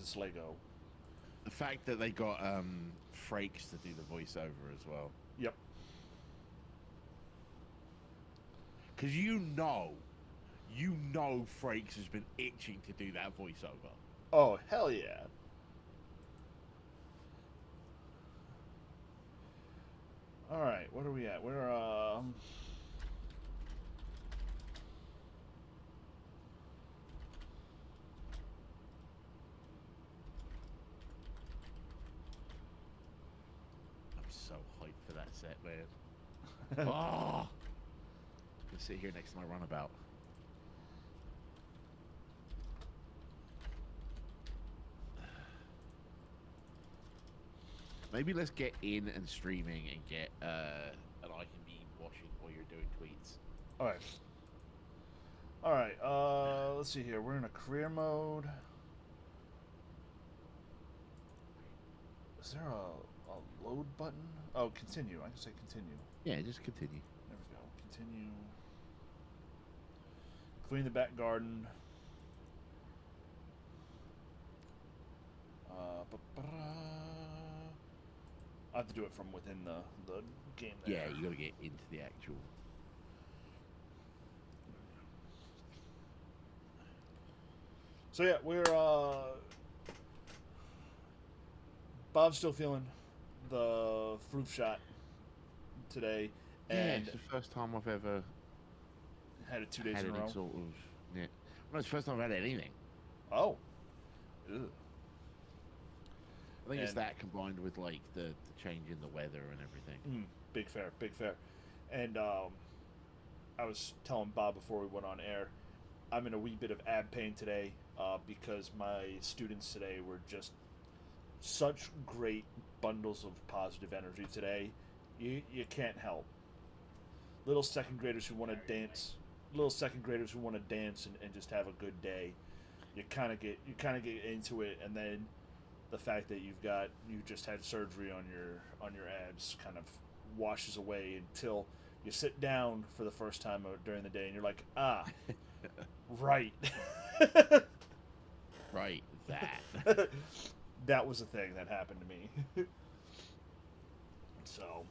it's Lego. The fact that they got Frakes to do the voiceover as well, Yep. because you know Frakes has been itching to do that voiceover. Oh, hell yeah. All right, what are we at? I'm so hyped for that set, man. Oh, I can sit here next to my runabout. Maybe let's get in and streaming and get and I can be watching while you're doing tweets. All right. All right. Let's see here. We're in a career mode. Is there a load button? Oh, continue. I can say continue. Yeah, just continue. There we go. Continue. Clean the back garden. I have to do it from within the game there. Yeah, you got to get into the actual. So yeah, we're Bob's still feeling the fruit shot today, Yeah, and it's the first time I've ever had it 2 days had in a any row. sort of. Yeah, well, it's the first time I've had anything. Oh, Ugh. I think it's And- that combined with like the change in the weather and everything. Big fair, big fair. And I was telling Bob before we went on air, I'm in a wee bit of ab pain today because my students today were just such great bundles of positive energy today. You can't help. Little second graders who want to dance, and just have a good day. You kind of get into it, and then the fact that you just had surgery on your abs kind of washes away until you sit down for the first time during the day, and you're like, right. Right, that. That was a thing that happened to me. So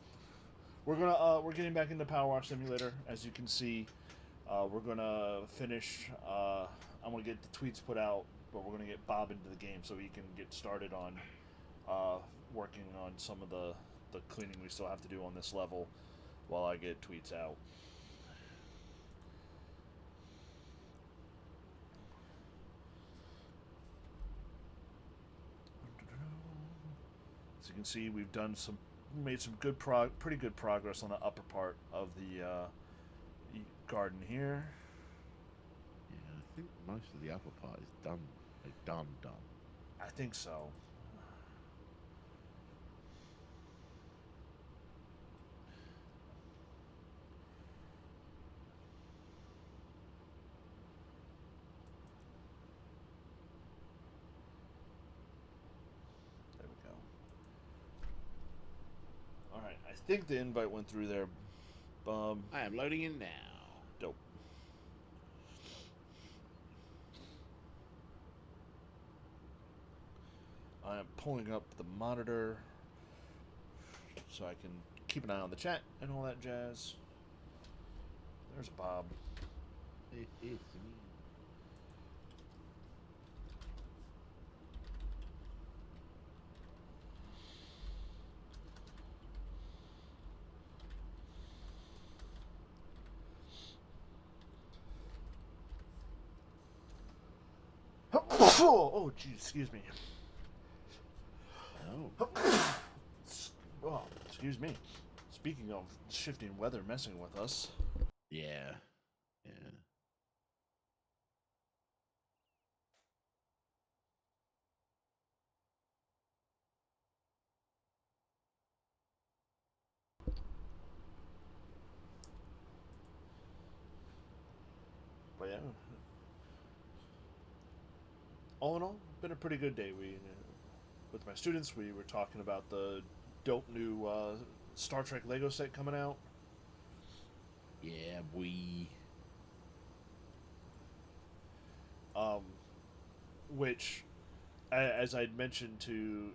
we're getting back into Power Wash Simulator. As you can see, we're gonna finish. I'm gonna get the tweets put out, but we're gonna get Bob into the game so he can get started on working on some of the cleaning we still have to do on this level, while I get tweets out. As you can see, we've made some pretty good progress on the upper part of the garden here. Yeah, I think most of the upper part is done. Like done. I think so. There we go. All right, I think the invite went through there. I am loading in now. Dope. I am pulling up the monitor so I can keep an eye on the chat and all that jazz. There's Bob. It is me. Oh, geez, excuse me. Oh. Oh, excuse me. Speaking of shifting weather messing with us, Yeah. Yeah. but yeah. All in all, been a pretty good day. With my students, we were talking about the dope new Star Trek Lego set coming out. Yeah, we. Which as I'd mentioned to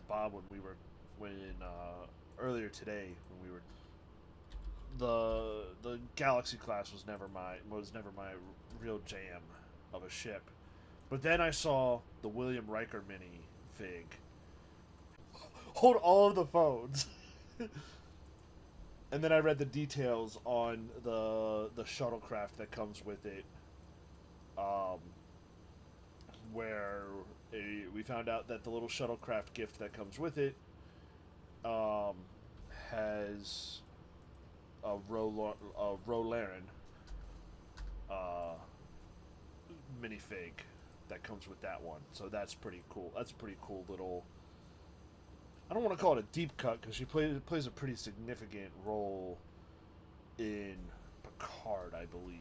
Bob when earlier today when we were the Galaxy class was never my real jam of a ship. But then I saw the William Riker mini fig hold all of the phones. And then I read the details on the shuttlecraft that comes with it, um, where we found out that the little shuttlecraft gift that comes with it um, has a Rolaren uh, minifig that comes with that one. So that's pretty cool. That's a pretty cool little. I don't want to call it a deep cut because she plays a pretty significant role in Picard, I believe.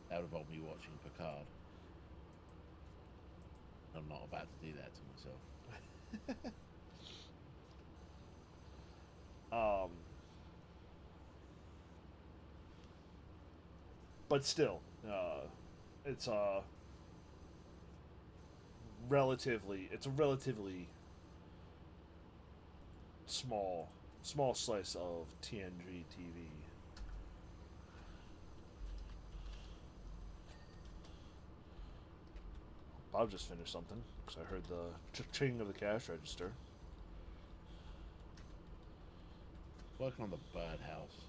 That would involve me watching Picard. I'm not about to do that to myself. But still, it's a relatively small slice of TNG TV. Bob just finished something because I heard the ching of the cash register. Working on the birdhouse.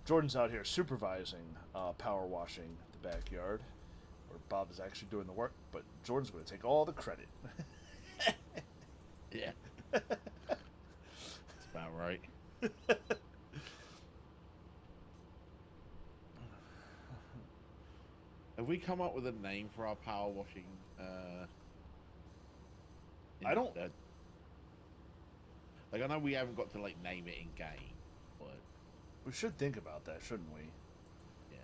Jordan's out here supervising power washing the backyard, where Bob is actually doing the work, but Jordan's going to take all the credit. Yeah. That's about right. Have we come up with a name for our power washing? I don't. Like, I know we haven't got to like name it in game, but We should think about that, shouldn't we? yeah.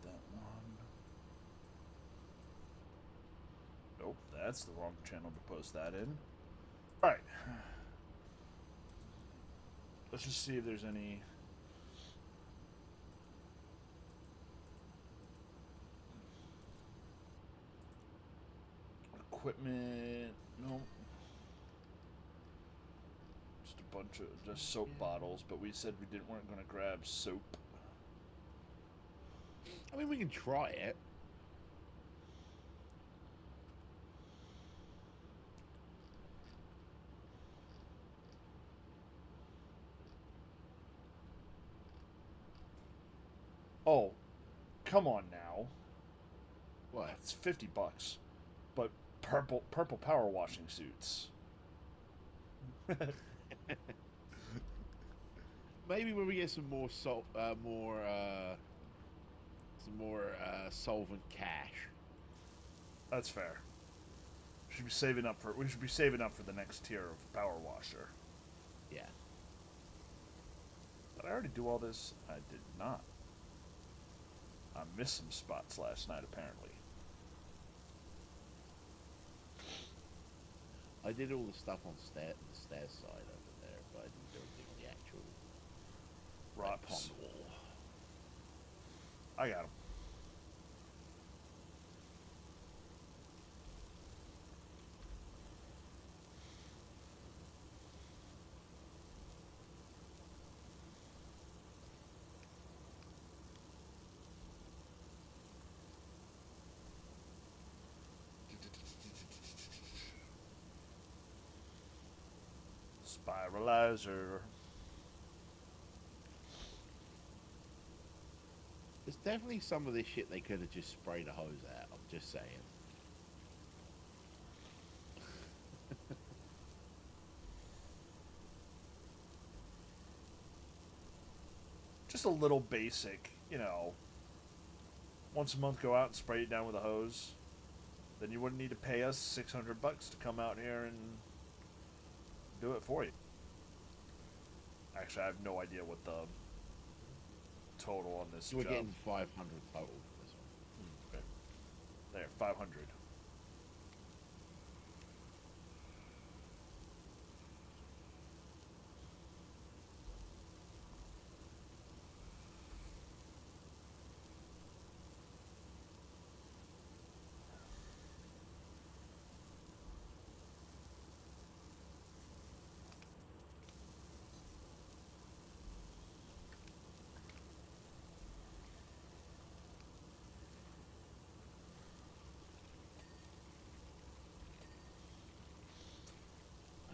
That one. Nope, that's the wrong channel to post that in. Alright. Let's just see if there's any. Equipment. Nope. Just a bunch of just soap bottles, but we said weren't going to grab soap. I mean, we can try it. Oh, come on now. What? It's $50, but purple power washing suits. Maybe when we get some more solvent cash. That's fair. We should be saving up for the next tier of power washer. Yeah. Did I already do all this? I did not. I missed some spots last night, apparently. I did all the stuff on the stairs side over there, but I didn't do anything on the actual Rocks. pond wall. I got him. Spiralizer. There's definitely some of this shit they could have just sprayed a hose at. I'm just saying. just a little basic, once a month go out and spray it down with a hose, then you wouldn't need to pay us $600 to come out here and do it for you. Actually, I have no idea what the total on this So we're job. getting 500 total for this one. Okay. There, 500.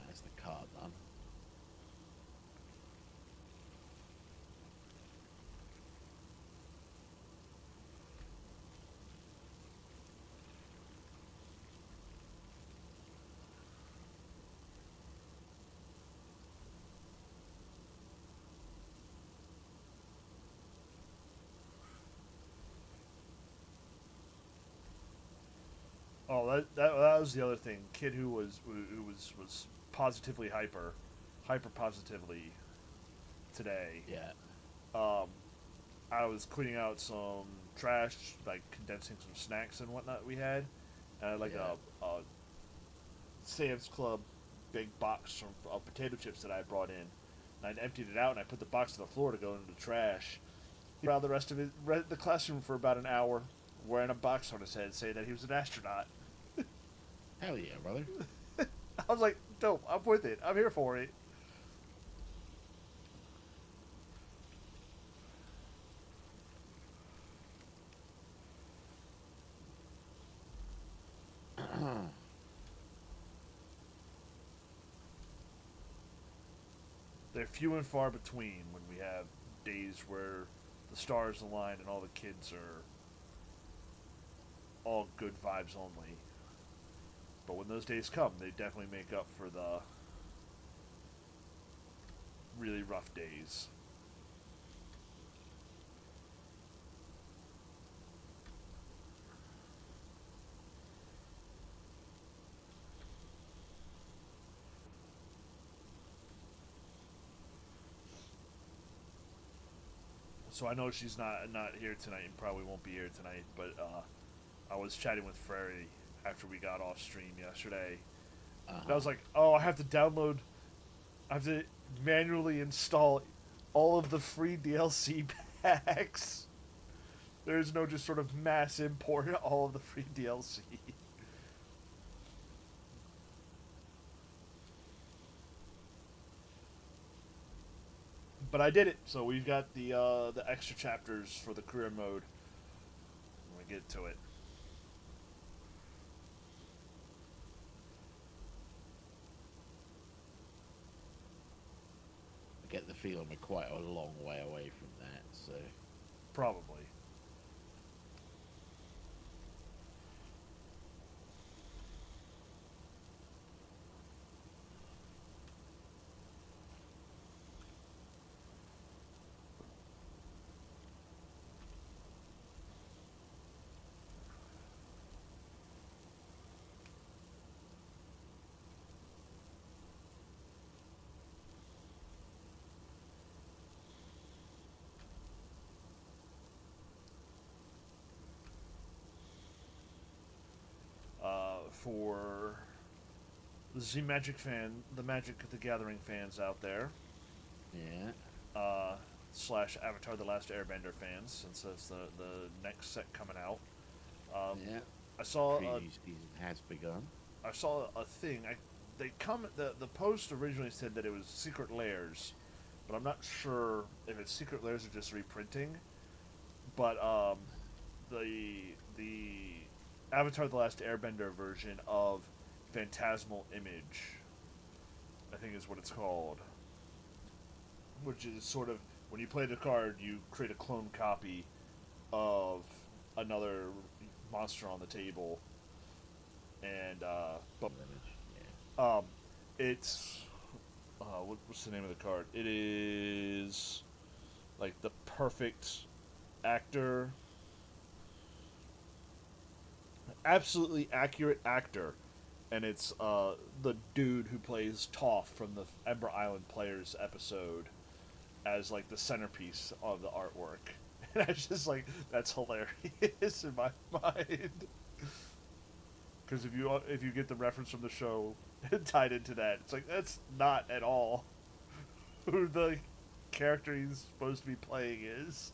That's the car done. Oh, that was the other thing. Kid who was positively hyper positively today. Yeah. I was cleaning out some trash, like condensing some snacks and whatnot we had, and I had like Yeah. a Sam's Club big box of potato chips that I brought in. And I emptied it out and I put the box on the floor to go into the trash. He around the rest of the classroom for about an hour, wearing a box on his head, saying that he was an astronaut. Hell yeah, brother. I was like, dope, I'm with it. I'm here for it. They're few and far between when we have days where the stars align and all the kids are all good vibes only. But when those days come, they definitely make up for the really rough days. So I know she's not here tonight and probably won't be here tonight, but I was chatting with Frary after we got off stream yesterday. And I was like, oh, I have to manually install all of the free DLC packs. There's no just sort of mass import all of the free DLC. But I did it, so we've got the extra chapters for the career mode. I'm gonna get to it. I get the feeling we're quite a long way away from that, so Probably. For the the Magic the Gathering fans out there, yeah. slash Avatar: The Last Airbender fans, since that's the next set coming out. Yeah. I saw Preview season has begun. I saw a thing. The post originally said that it was Secret Layers, but I'm not sure if it's Secret Layers or just reprinting. But the Avatar: The Last Airbender version of Phantasmal Image, I think is what it's called, which is sort of when you play the card, you create a clone copy of another monster on the table, and but Yeah. it's what's the name of the card? It is like the perfect actor, absolutely accurate actor, and it's the dude who plays Toph from the Ember Island Players episode as like the centerpiece of the artwork. And I was just like, that's hilarious in my mind. Because if you get the reference from the show tied into that, it's like that's not at all who the character he's supposed to be playing is.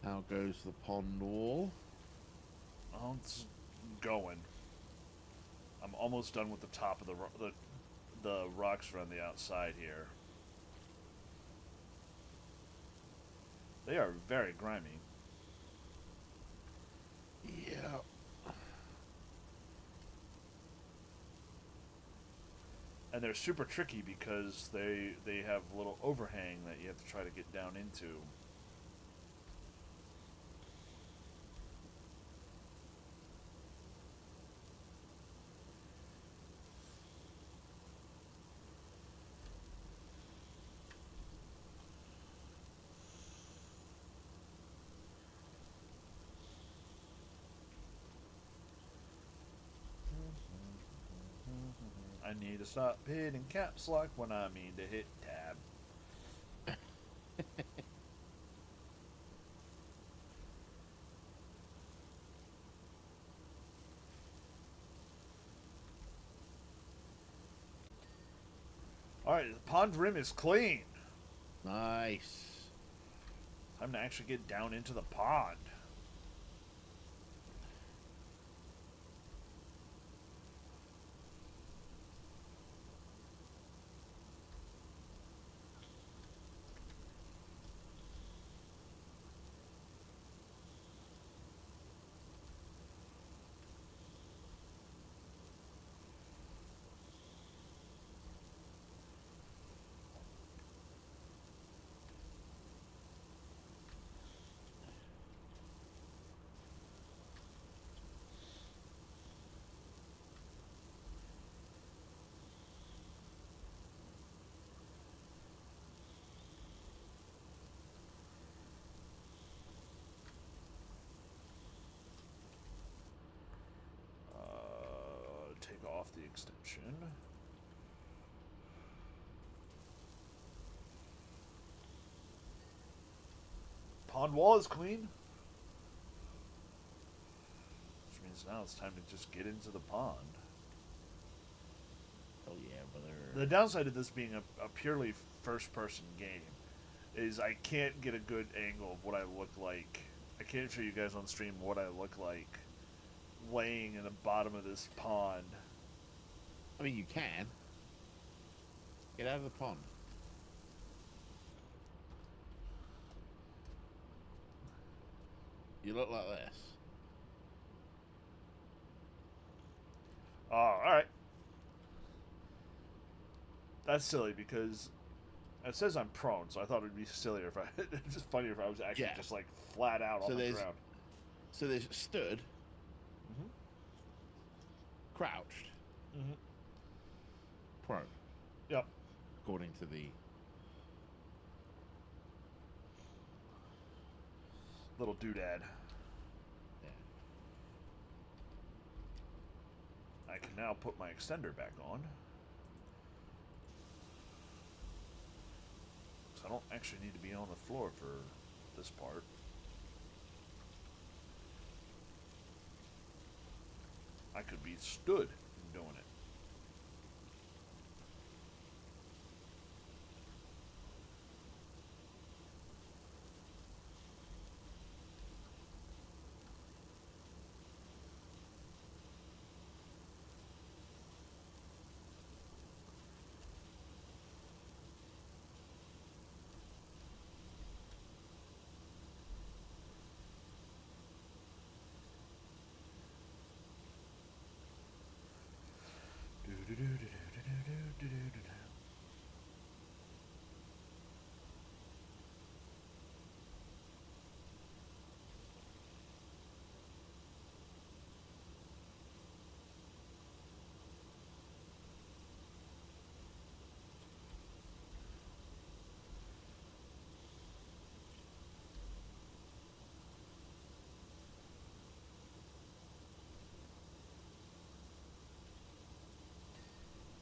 How goes the pond wall? Oh, it's going. I'm almost done with the top of the rocks around the outside here. They are very grimy. Yeah. And they're super tricky because they have a little overhang that you have to try to get down into. I need to stop hitting caps lock when I mean to hit tab. Alright, the pond rim is clean. Nice. Time to actually get down into the pond. Take off the extension. Pond wall is clean. Which means now it's time to just get into the pond. Oh yeah, brother. The downside of this being a purely first-person game is I can't get a good angle of what I look like. I can't show you guys on stream what I look like laying in the bottom of this pond. I mean, you can. Get out of the pond. You look like this. Oh, alright. That's silly because it says I'm prone, so I thought it would be sillier if I... it's just funnier if I was actually just like flat out on the ground. So there's stood, Mm-hmm. crouched, Mm-hmm. prone, Yep. according to the... Little doodad. Yeah. I can now put my extender back on. So I don't actually need to be on the floor for this part. I could be stood doing it.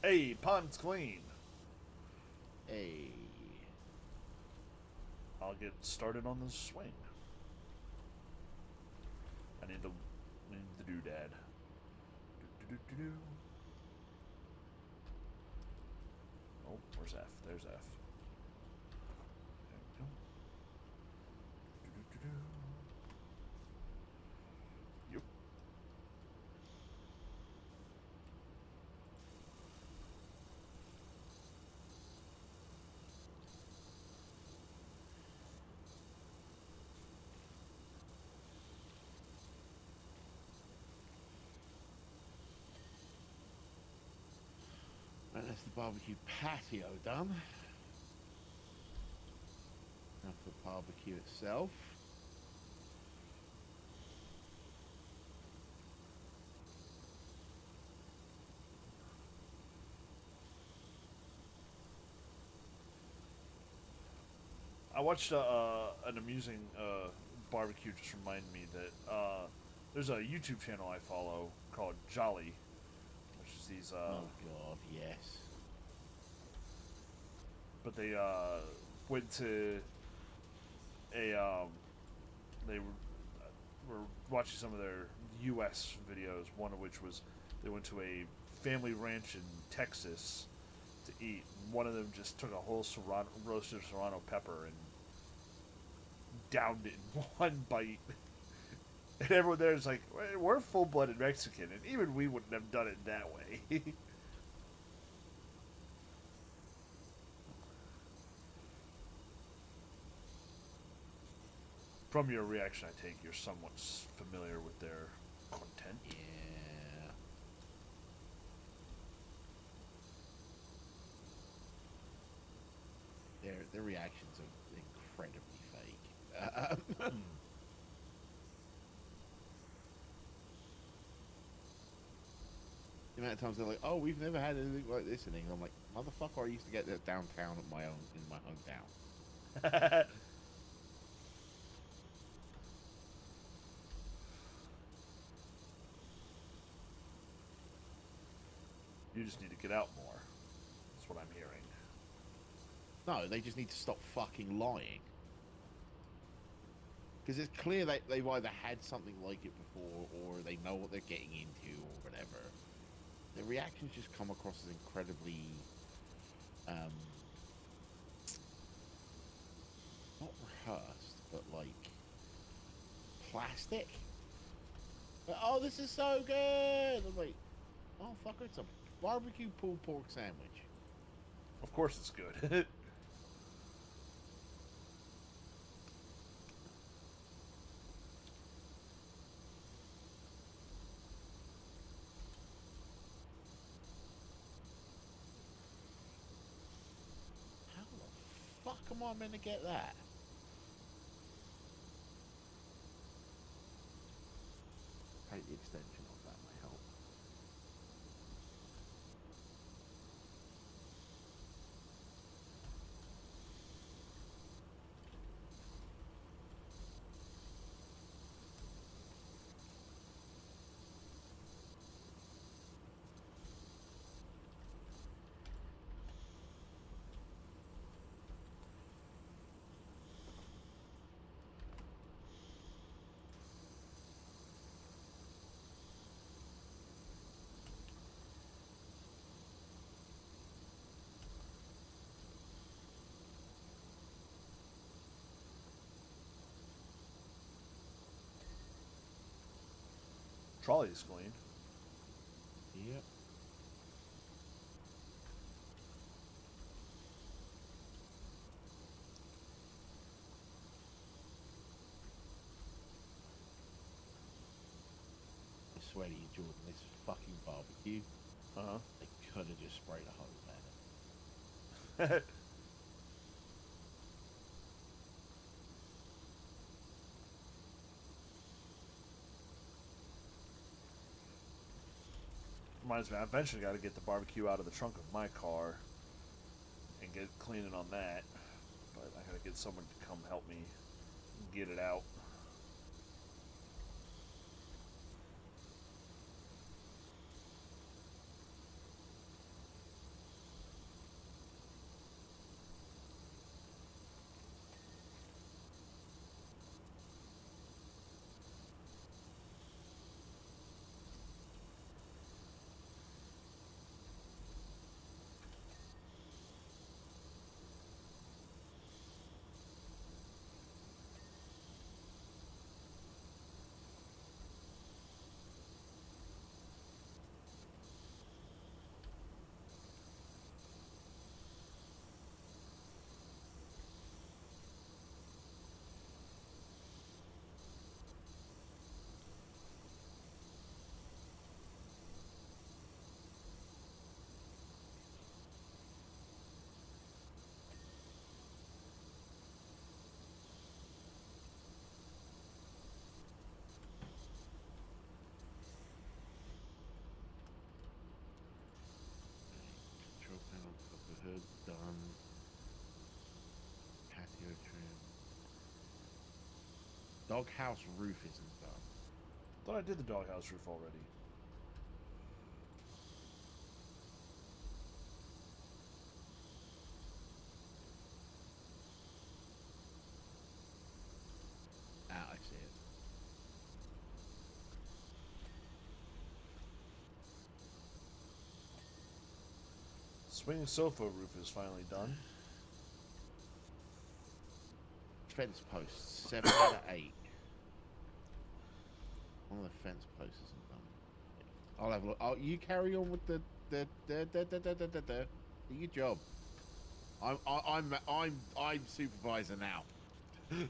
Hey, pond's clean. Hey. I'll get started on the swing. I need the doodad. Do. Oh, where's F? There's F. There we go. Do. Yep. Well, that's the barbecue patio done. Now for the barbecue itself. I watched an amusing barbecue. Just reminded me that there's a YouTube channel I follow called Jolly, which is these. Oh God, yes. But they went to a. They were watching some of their U.S. videos. One of which was they went to a family ranch in Texas to eat. One of them just took a whole roasted serrano pepper and downed it in one bite. And everyone there is like, we're full-blooded Mexican, and even we wouldn't have done it that way. From your reaction, I take you're somewhat familiar with their content. Yeah. Their reactions are incredibly fake. The amount of times they're like, "Oh, we've never had anything like this in England." I'm like, "Motherfucker, I used to get that downtown at in my hometown." You just need to get out more. That's what I'm hearing. No, they just need to stop fucking lying. Because it's clear that they've either had something like it before, or they know what they're getting into, or whatever. Their reactions just come across as incredibly, not rehearsed, but like plastic. Like, oh, this is so good! I'm like, oh, fucker, it's a barbecue pulled pork sandwich. Of course it's good. How the fuck am I meant to get that? Take the extension of that may help. Trolley's clean. Yep. I swear to you, Jordan, this fucking barbecue, Uh huh. I could have just sprayed a hose at it. Reminds me, I eventually got to get the barbecue out of the trunk of my car and get cleaning on that. But I got to get someone to come help me get it out. Control panel, top of hood, done. Patio trim. Doghouse roof isn't done. Thought I did the doghouse roof already. Ah, I see it. Swinging sofa roof is finally done. Fence posts, 7 out of 8. One of the fence posts isn't done. I'll have a look. Oh, you carry on with the do your job. I'm supervisor now.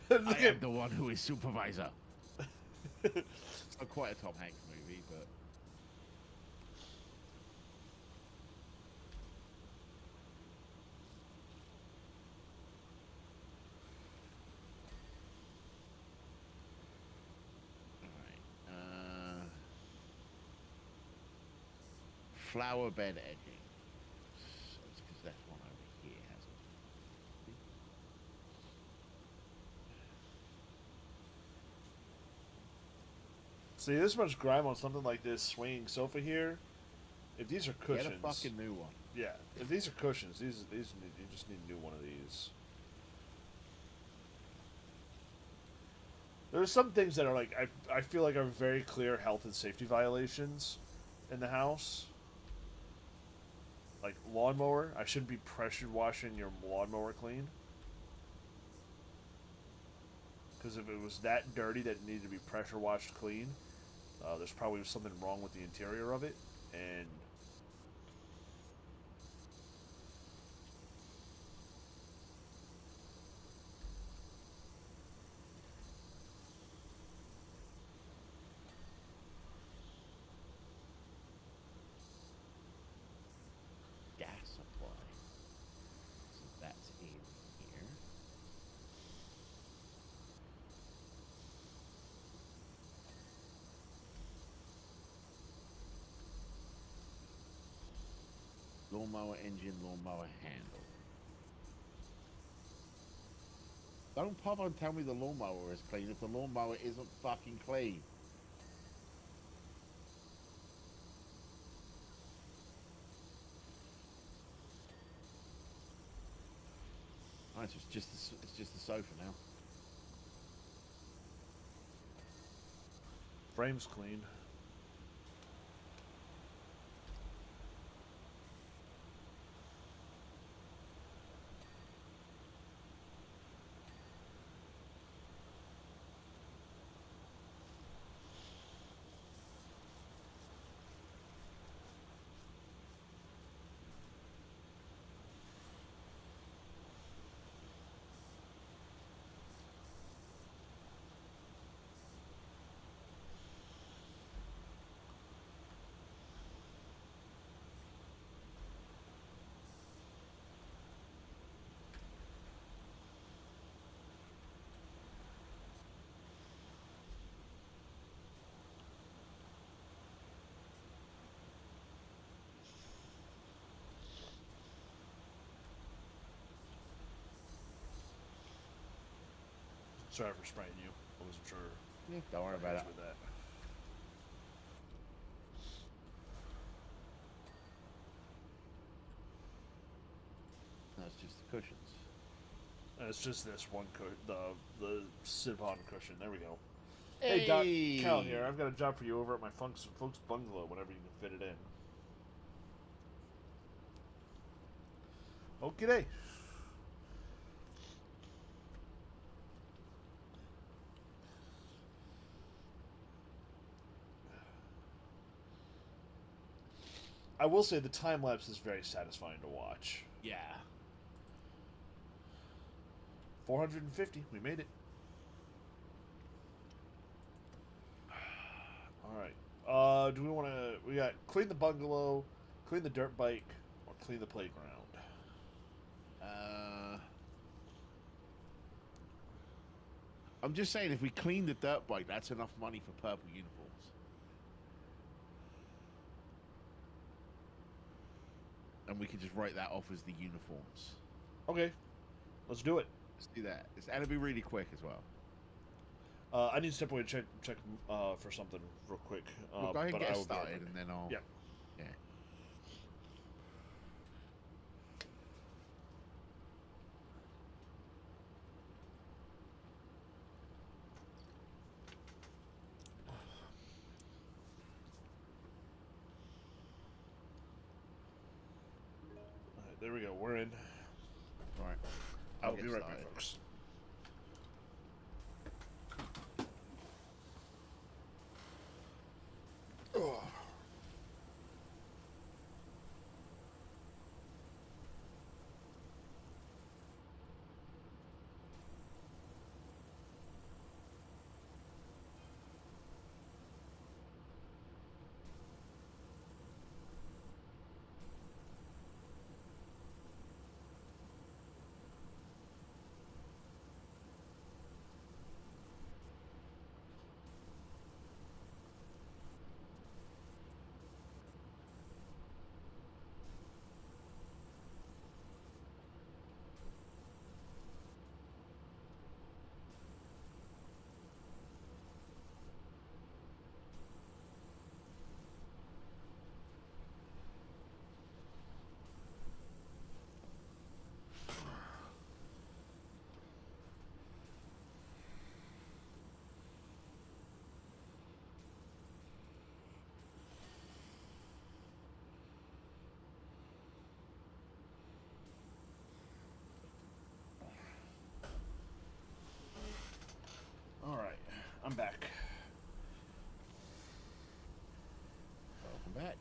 I am the one who is supervisor. It's not quite a Tom Hanks movie, but alright. Flower bed edging. So it's because that's one over here, hasn't it? See, this much grime on something like this swinging sofa here. If these are cushions, Get a fucking new one. yeah. If these are cushions, these need, you just need a new one of these. There are some things that are like I feel like are very clear health and safety violations in the house. Like lawnmower, I shouldn't be pressure washing your lawnmower clean. Because if it was that dirty that it needed to be pressure washed clean, there's probably something wrong with the interior of it, and Gas supply. So that's in here. Lawnmower engine, lawnmower handle. Don't pop and tell me the lawnmower is clean if the lawnmower isn't fucking clean. Oh, it's just the sofa now. frame's clean. Sorry for spraying you. I wasn't sure. Yeah, don't worry about it. With that. That's just the cushions. And it's just this one the Sivon cushion. There we go. Hey, Doc, Cal here. I've got a job for you over at my folks' bungalow. Whenever you can fit it in. Okay. I will say the time lapse is very satisfying to watch. Yeah. 450. We made it. All right. Do we want to? We got clean the bungalow, clean the dirt bike, or clean the playground. I'm just saying, if we clean the dirt bike, that's enough money for purple uniforms. And we can just write that off as the uniforms. Okay, let's do it. Let's do that. And it'll be really quick as well. I need to step away and check for something real quick. Well, go ahead and but get I will started, be and then I'll... Yeah. Yeah. All right, there we go. We're in. All right. I'll be right back, folks. Oh. All right, I'm back. Welcome back.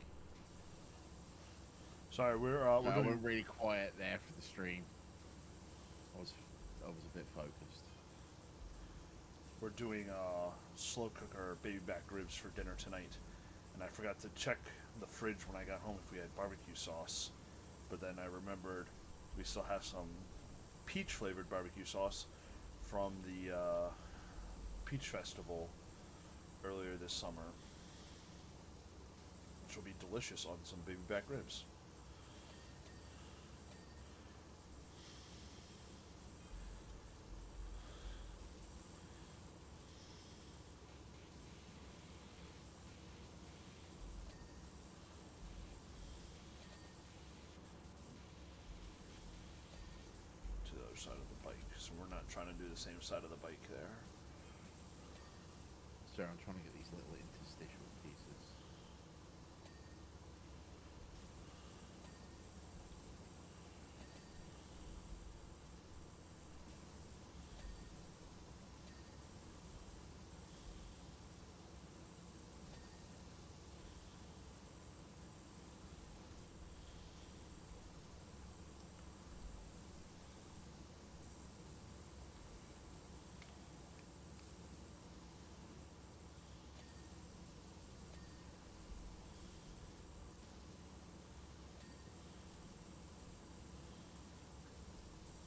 Sorry, we're We're doing really quiet there for the stream. I was a bit focused. We're doing slow cooker baby back ribs for dinner tonight, and I forgot to check the fridge when I got home if we had barbecue sauce. But then I remembered we still have some peach flavored barbecue sauce from the Peach Festival earlier this summer, which will be delicious on some baby back ribs. To the other side of the bike, so we're not trying to do the same side of the bike there. Sorry, I'm trying to get these little interstitial pieces.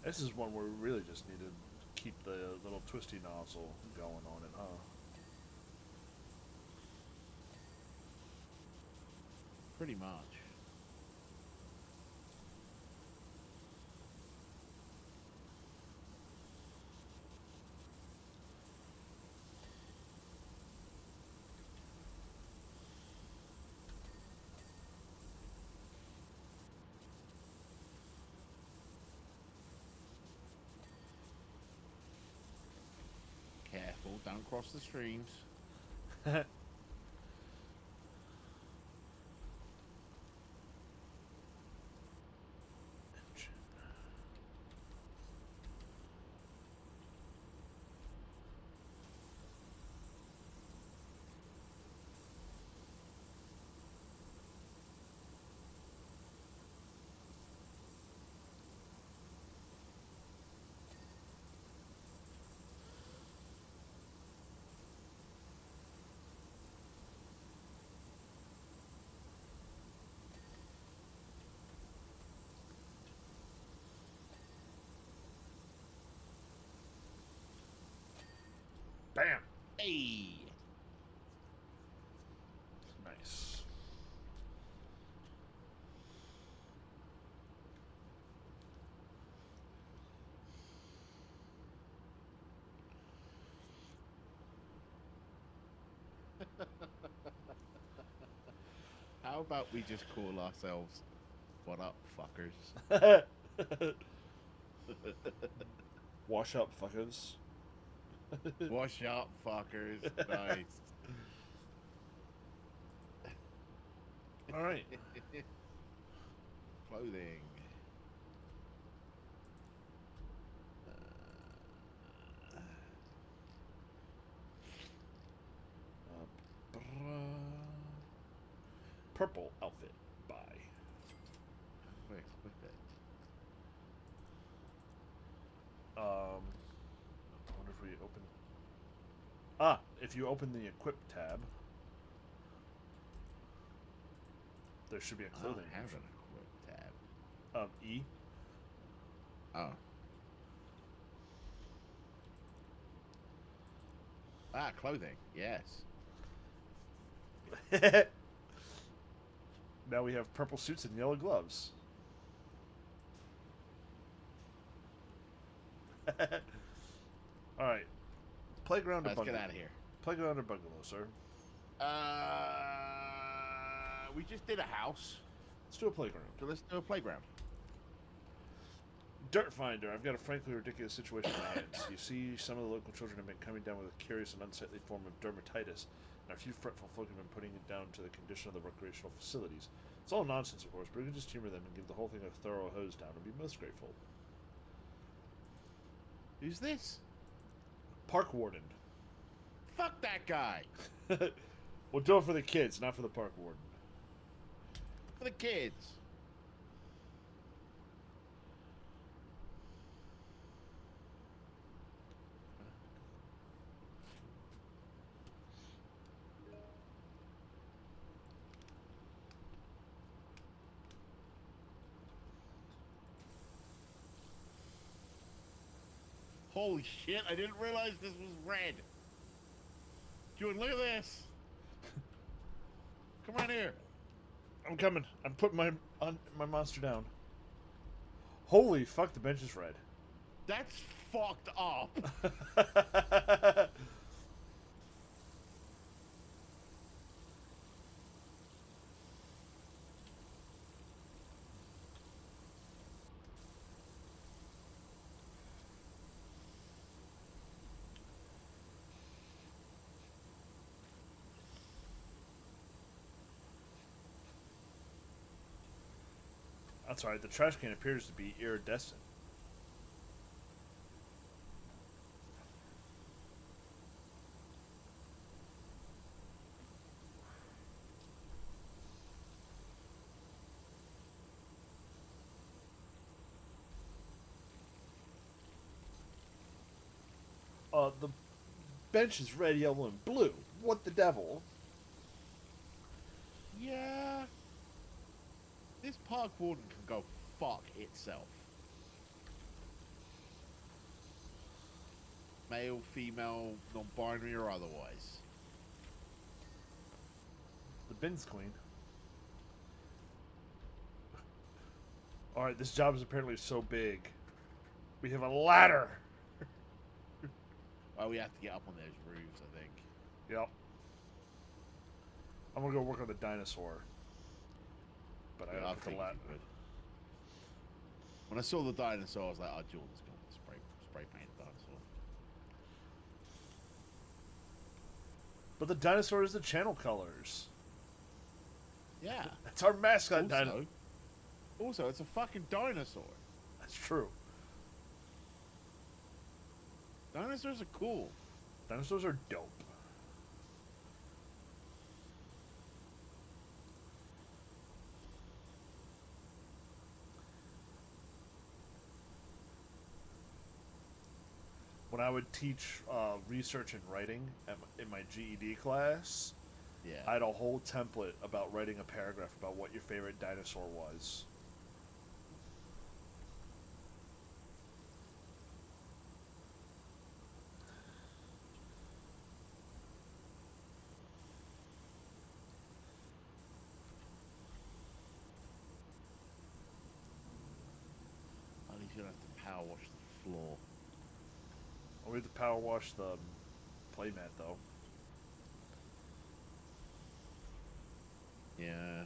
This is one where we really just need to keep the little twisty nozzle going on it, huh? Pretty much. don't cross the streams. Bam. Hey. Nice. How about we just call ourselves "What Up, Fuckers"? Wash up, fuckers. Wash up, fuckers. Nice. All right. Clothing. Purple outfit. Buy. Wait, equip it. I wonder if we open. Ah, if you open the equip tab, there should be a I clothing don't have option. an equip tab. E. Oh. Ah, clothing. Yes. Now we have purple suits and yellow gloves. All right. Playground or Let's bungalow? get out of here. Playground or bungalow, sir? We just did a house, Let's do a playground. so let's do a playground. Dirt Finder. I've got a frankly ridiculous situation in my hands. You see, some of the local children have been coming down with a curious and unsightly form of dermatitis, and a few fretful folk have been putting it down to the condition of the recreational facilities. It's all nonsense, of course, but we can just humor them and give the whole thing a thorough hose down and be most grateful. Who's this? Park warden. Fuck that guy. We'll do it for the kids, not for the park warden. For the kids. Holy shit, I didn't realize this was red. Jordan, look at this. Come on here. I'm coming. I'm putting my monster down. Holy fuck, the bench is red. That's fucked up. That's alright, the trash can appears to be iridescent. The bench is red, yellow, and blue. What the devil? Yeah. This park warden can go fuck itself. Male, female, non-binary, or otherwise. The bin's clean. Alright, this job is apparently so big. We have a ladder! Oh, we have to get up on those roofs, I think. Yep. I'm gonna go work on the dinosaur. But I Yeah, gotta I put the figured ladder. you would. When I saw the dinosaur, I was like, oh, Jordan's going to spray paint the dinosaur. But the dinosaur is the channel colors. Yeah. That's our mascot dinosaur. Also, it's a fucking dinosaur. That's true. Dinosaurs are cool. Dinosaurs are dope. When I would teach research and writing in my GED class, Yeah. I had a whole template about writing a paragraph about what your favorite dinosaur was. At least you don't have to power wash the floor. I'll need to power wash the playmat though. Yeah.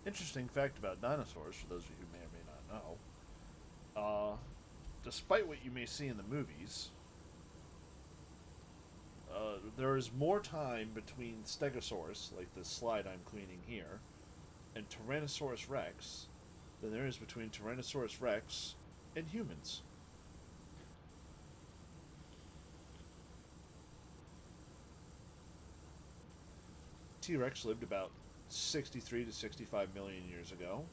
Interesting fact about dinosaurs, for those of you who may or may not know. Despite what you may see in the movies, there is more time between Stegosaurus, like the slide I'm cleaning here, and Tyrannosaurus Rex than there is between Tyrannosaurus Rex and humans. T-Rex lived about 63 to 65 million years ago,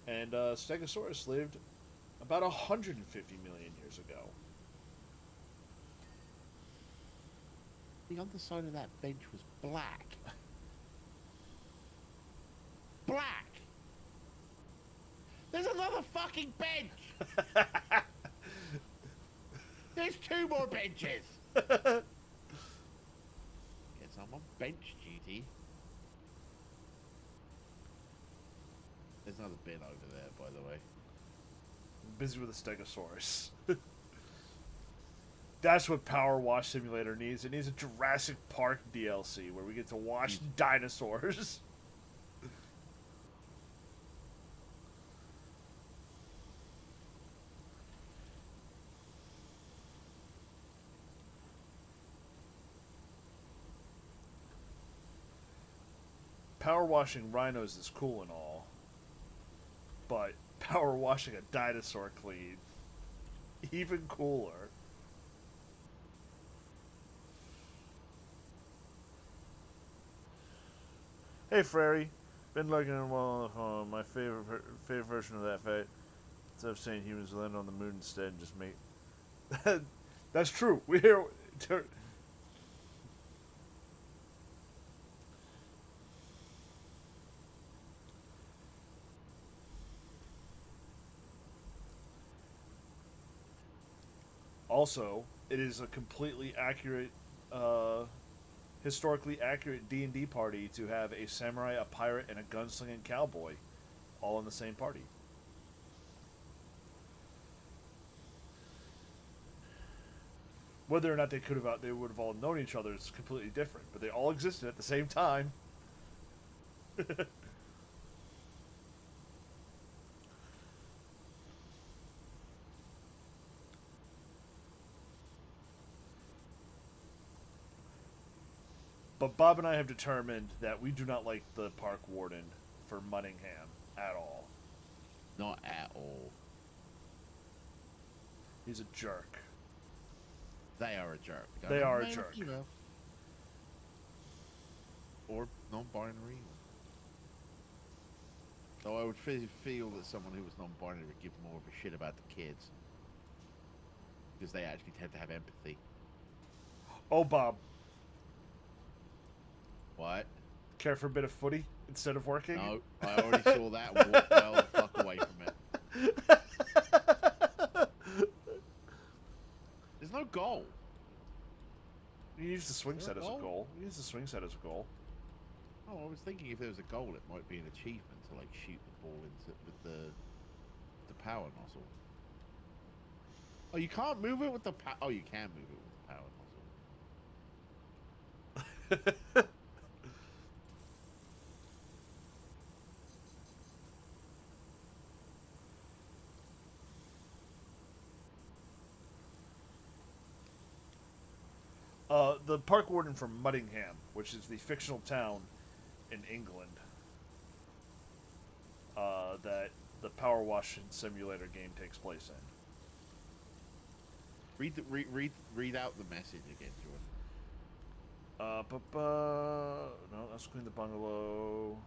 and Stegosaurus lived about 150 million years ago. The underside of that bench was black. Black! There's another fucking bench! There's 2 more benches! Yes, I'm on bench duty. There's another bin over there, by the way. I'm busy with a Stegosaurus. That's what Power Wash Simulator needs. It needs a Jurassic Park DLC where we get to watch dinosaurs. Power washing rhinos is cool and all, but power washing a dinosaur clean, even cooler. Hey Frary, been looking at my favorite version of that fact. Instead of saying humans land on the moon instead and just make that's true. We're also, it is a completely accurate, historically accurate D&D party to have a samurai, a pirate, and a gunslinging cowboy all in the same party. Whether or not they would have all known each other is completely different, but they all existed at the same time. But Bob and I have determined that we do not like the park warden for Munningham at all. Not at all. He's a jerk. They are a jerk. They are a jerk. Or non-binary. Though I would feel that someone who was non-binary would give more of a shit about the kids. Because they actually tend to have empathy. Oh, Bob. What? Care for a bit of footy instead of working? No, I already saw that and walked well the fuck away from it. There's no goal. You use the swing set as a goal. You use the swing set as a goal. Oh, I was thinking if there was a goal, it might be an achievement to like shoot the ball into with the power nozzle. Oh, you can't move it with the power. Oh, you can move it with the power nozzle. The park warden from Muddingham, which is the fictional town in England that the Power Wash Simulator game takes place in. Read out the message again, Jordan. No, let's clean the bungalow.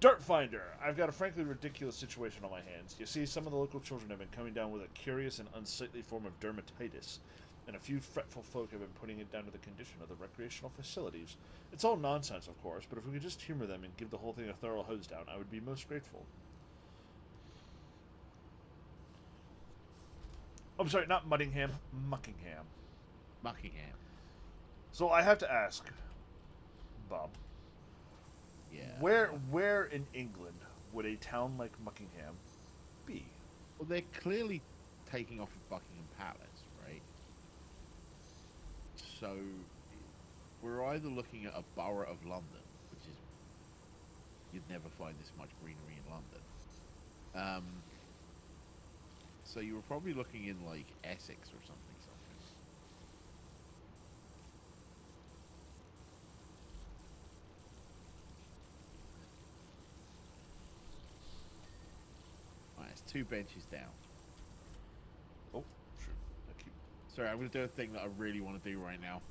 Dirt Finder! I've got a frankly ridiculous situation on my hands. You see, some of the local children have been coming down with a curious and unsightly form of dermatitis, and a few fretful folk have been putting it down to the condition of the recreational facilities. It's all nonsense, of course, but if we could just humor them and give the whole thing a thorough hose down, I would be most grateful. I'm sorry, not Muddingham, Muckingham. Buckingham. So I have to ask, Bob, Yeah. where in England would a town like Muckingham be? Well, they're clearly taking off of Buckingham Palace, right? So we're either looking at a borough of London, which is you'd never find this much greenery in London. So you were probably looking in like Essex or something. Alright, it's 2 benches down. Oh, shoot. Sorry, I'm going to do a thing that I really want to do right now.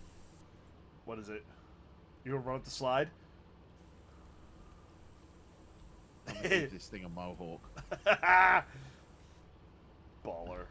What is it? You gonna run up the slide? I'm going to give this thing a mohawk. Baller.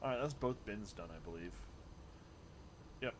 Alright, that's both bins done, I believe. Yep.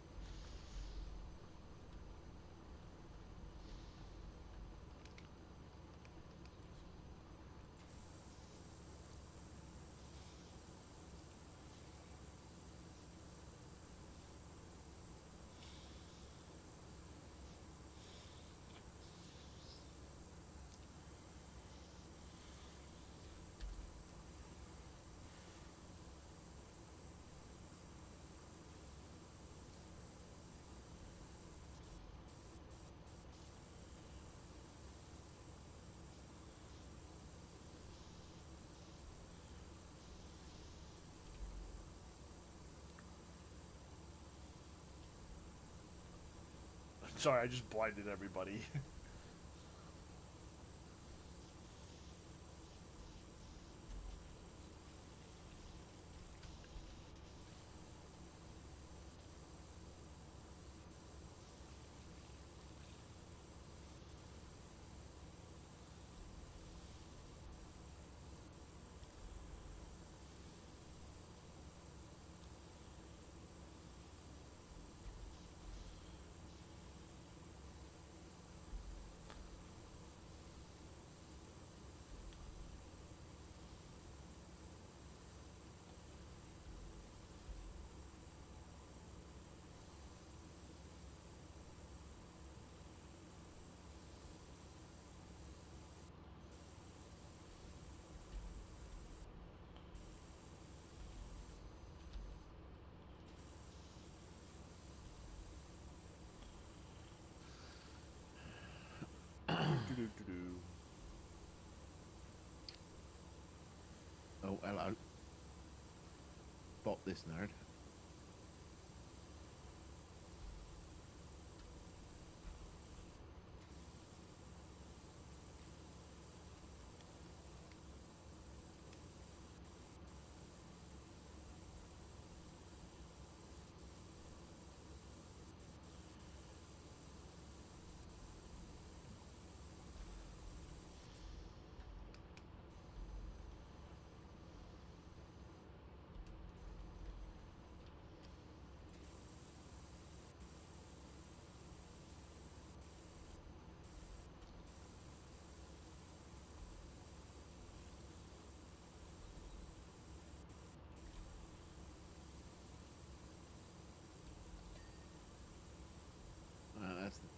Sorry, I just blinded everybody. Oh, hello. Bot this nerd.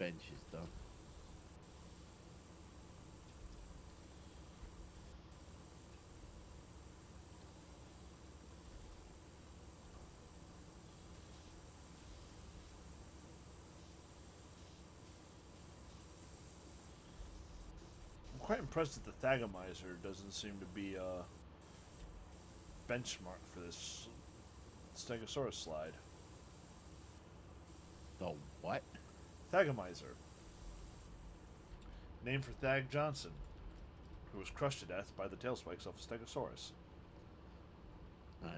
bench is done. I'm quite impressed that the Thagomizer doesn't seem to be a benchmark for this Stegosaurus slide. The what? Thagomizer. Named for Thag Johnson, who was crushed to death by the tail spikes of a Stegosaurus. No.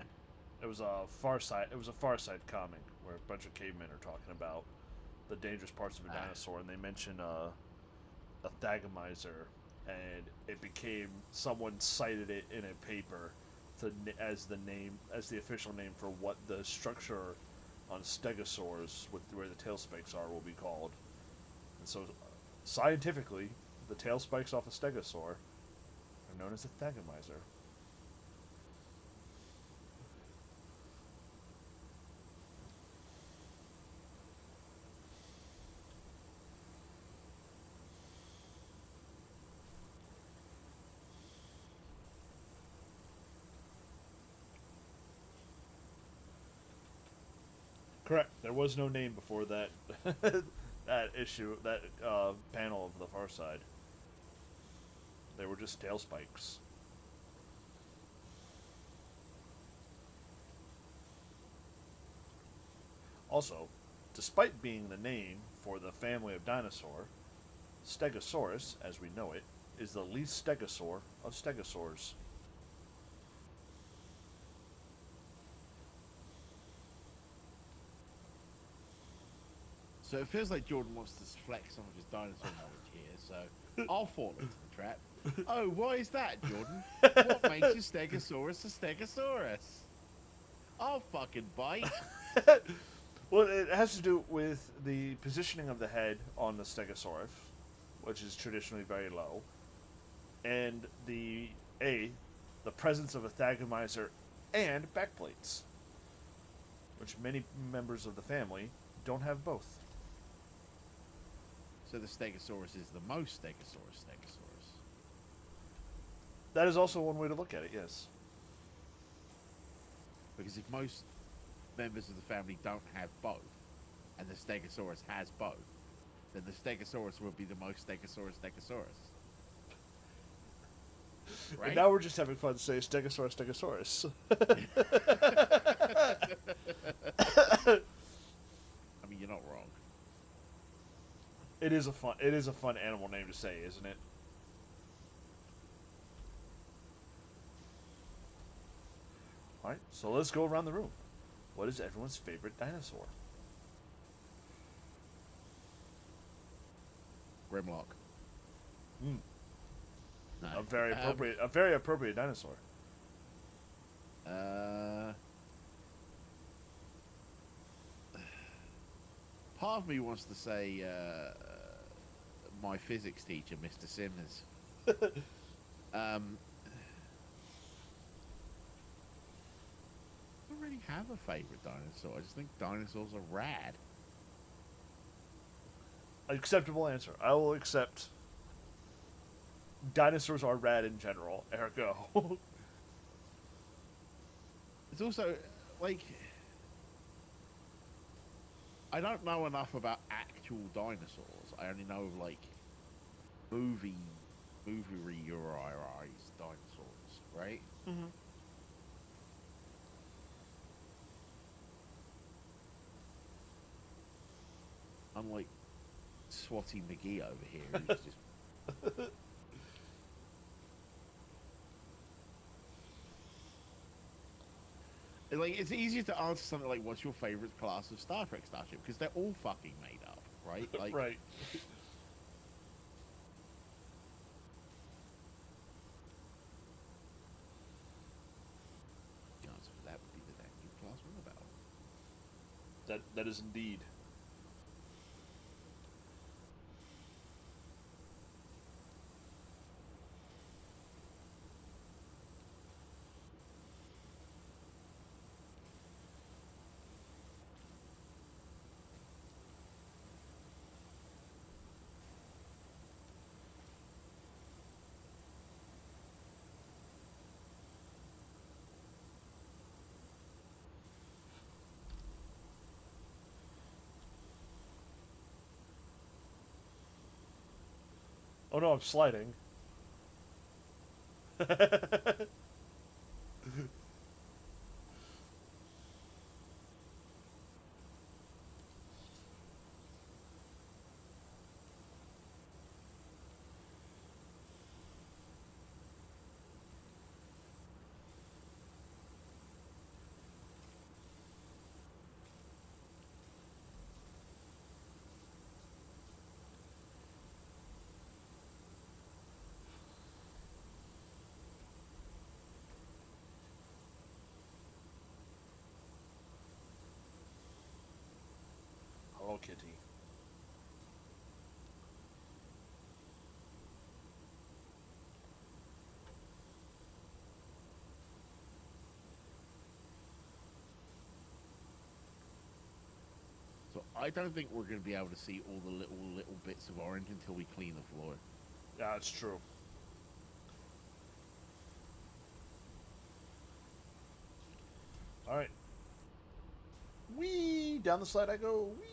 It was a Far Side comic where a bunch of cavemen are talking about the dangerous parts of a dinosaur, and they mention a Thagomizer, and it became, someone cited it in a paper as the official name for what the structure on stegosaurs with where the tail spikes are will be called. And so, scientifically, the tail spikes off a stegosaur are known as a Thagomizer. Correct. There was no name before that that issue, that panel of the Far Side. They were just tail spikes. Also, despite being the name for the family of dinosaur, Stegosaurus, as we know it, is the least stegosaur of stegosaurs. So it feels like Jordan wants to flex some of his dinosaur knowledge here, so I'll fall into the trap. Oh, why is that, Jordan? What makes a Stegosaurus a Stegosaurus? I'll fucking bite. Well, it has to do with the positioning of the head on the Stegosaurus, which is traditionally very low, and the presence of a Thagomizer and backplates, which many members of the family don't have both. So the Stegosaurus is the most Stegosaurus. That is also one way to look at it, yes. Because if most members of the family don't have both, and the Stegosaurus has both, then the Stegosaurus will be the most Stegosaurus. Right? And now we're just having fun saying Stegosaurus. I mean, you're not wrong. It is a fun animal name to say, isn't it? Alright, so let's go around the room. What is everyone's favorite dinosaur? Grimlock. Hmm. No. A very appropriate dinosaur. Part of me wants to say my physics teacher, Mr. Simmons. I don't really have a favorite dinosaur. I just think dinosaurs are rad. Acceptable answer. I will accept. Dinosaurs are rad in general. Ergo. It's also like I don't know enough about actual dinosaurs. I only know of like movie dinosaurs, right? Mm-hmm. Unlike Swatty McGee over here, who's just like it's easier to answer something like what's your favorite class of Star Trek starship because they're all fucking made up, right? Like Right. the answer for that would be the Daniel class runabout. That is indeed. Oh no, I'm sliding. Hello, Kitty. So I don't think we're going to be able to see all the little bits of orange until we clean the floor. Yeah, it's true. All right. Whee! Down the slide I go. Whee!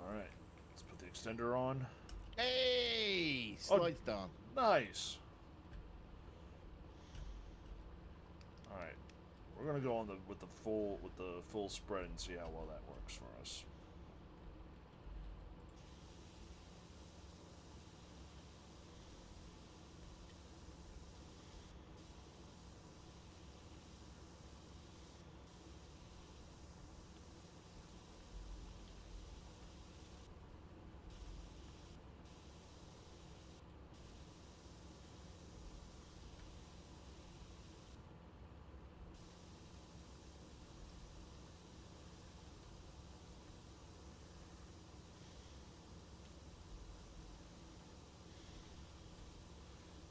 All right. Let's put the extender on. Hey, Oh. slide's done. Nice. All right. We're gonna go on with the full spread and see how well that works for us.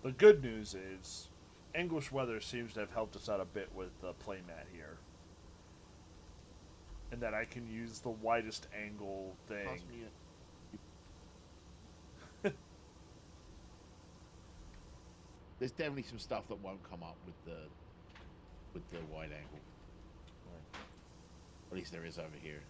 The good news is, English weather seems to have helped us out a bit with the playmat here. And that I can use the widest angle thing. Pass me There's definitely some stuff that won't come up with the wide angle. Right. At least there is over here.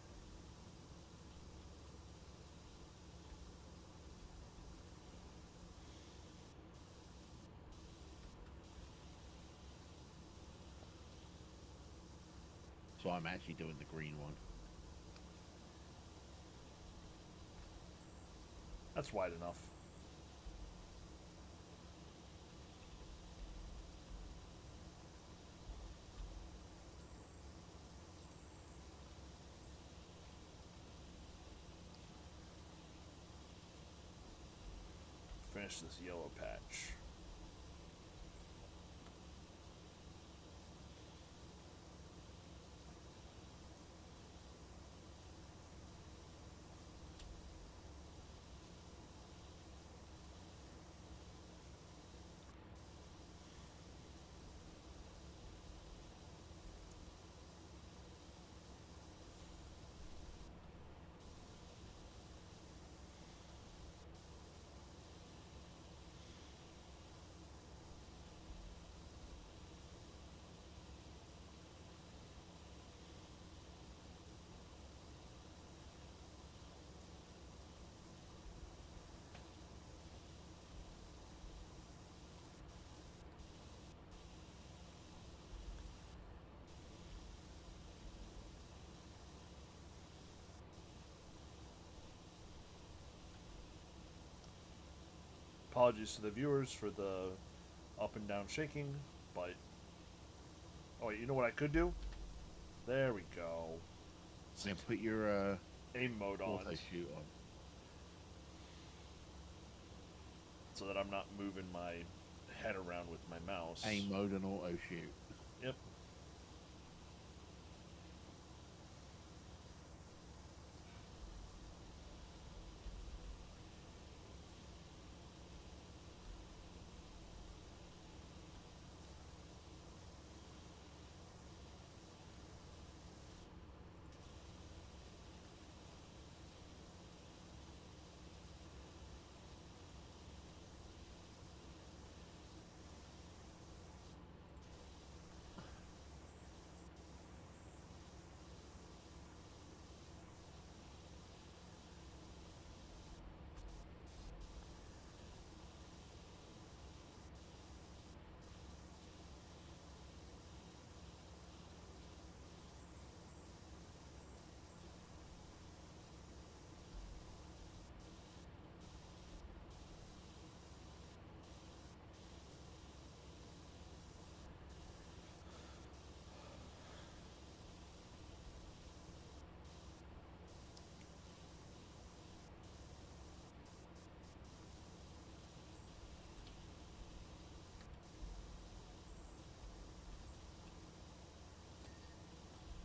So I'm actually doing the green one. That's wide enough. Finish this yellow patch. Apologies to the viewers for the up and down shaking, but... Oh, wait, you know what I could do? There we go. And put your Aim mode on, auto shoot on. so that I'm not moving my head around with my mouse. Aim mode and auto shoot. Yep.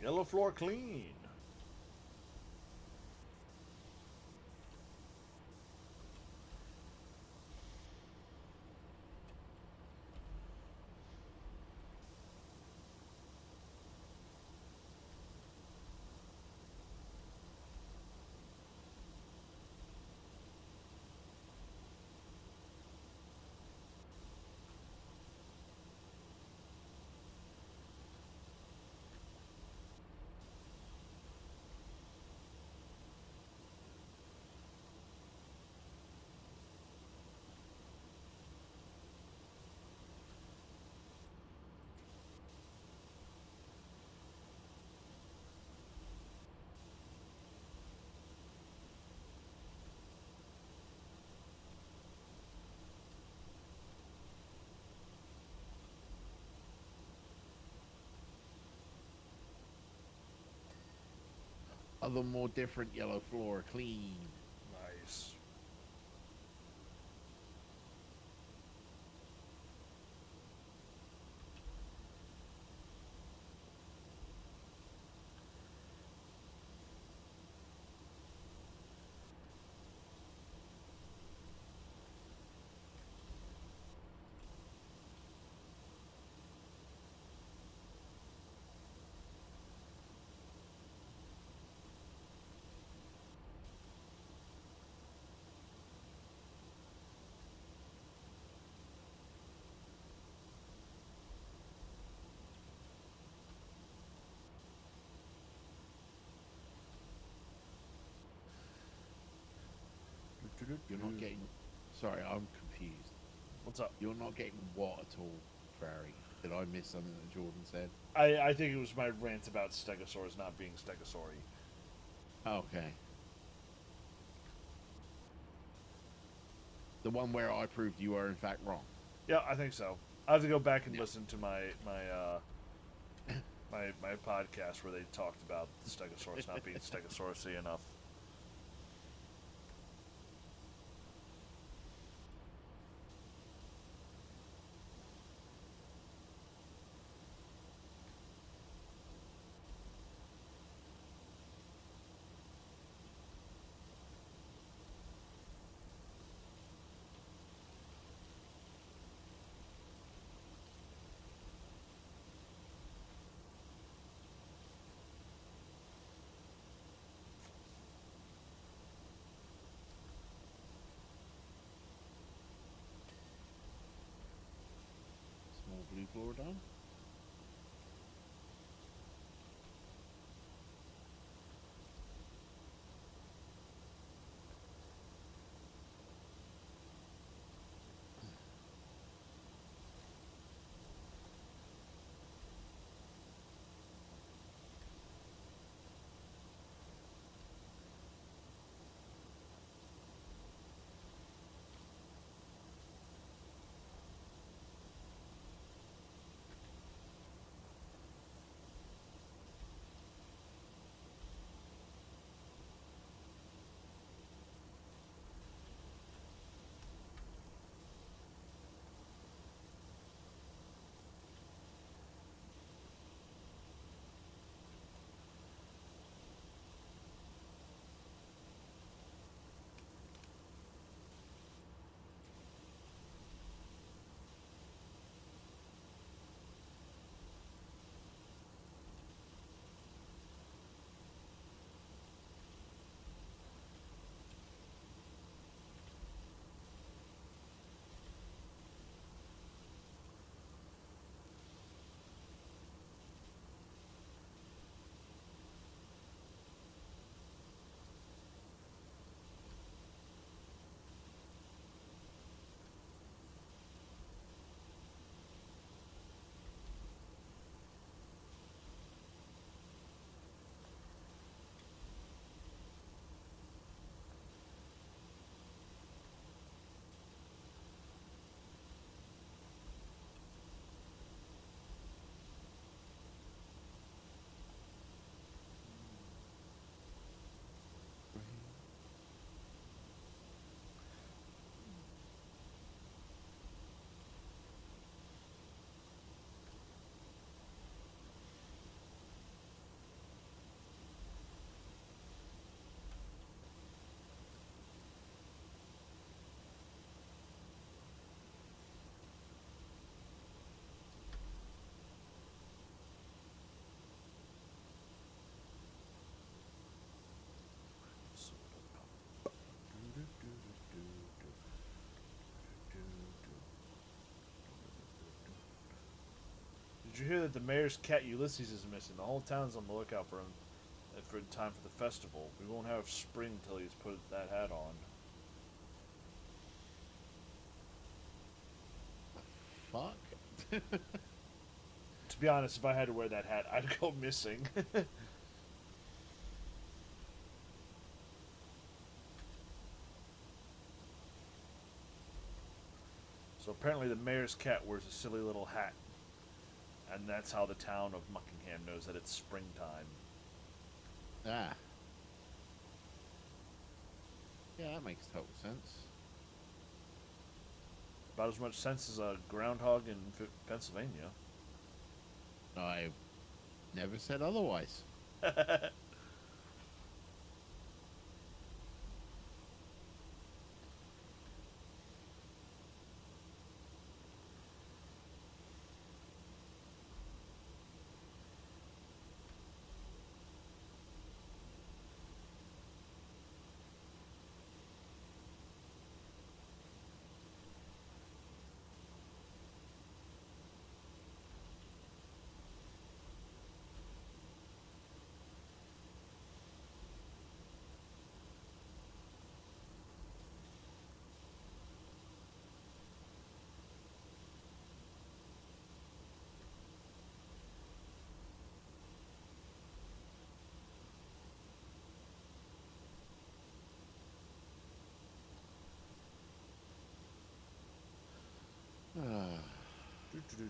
Yellow floor clean. Other more different yellow floor clean. Nice. You're not getting. Sorry, I'm confused. What's up? You're not getting what at all, Ferrari? Did I miss something that Jordan said? I think it was my rant about stegosaurs not being stegosauri. Okay. The one where I proved you are in fact wrong. Yeah, I think so. I have to go back and Yeah. listen to my podcast where they talked about the stegosaurus not being stegosaurusy enough. Small blue floor done. Did you hear that the mayor's cat Ulysses is missing? The whole town's on the lookout for him for time for the festival. We won't have spring till he's put that hat on. Fuck. To be honest, if I had to wear that hat, I'd go missing. So apparently the mayor's cat wears a silly little hat. And that's how the town of Muckingham knows that it's springtime. Ah. Yeah, that makes total sense. About as much sense as a groundhog in Pennsylvania. I never said otherwise.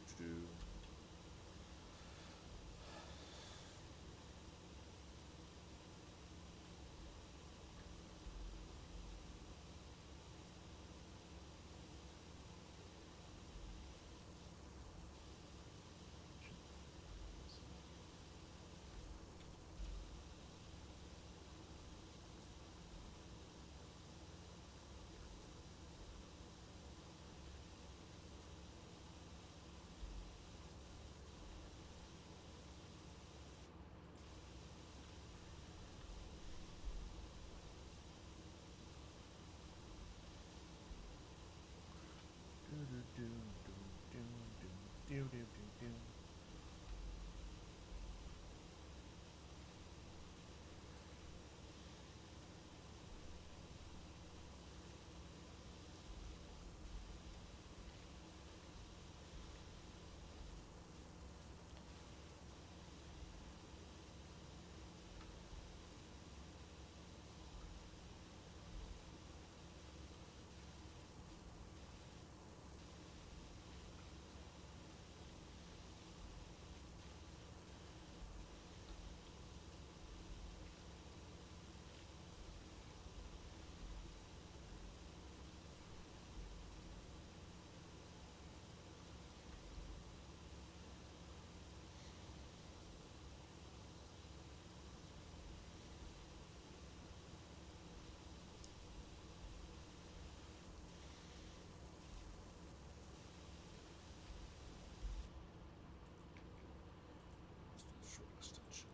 Do. Short extension.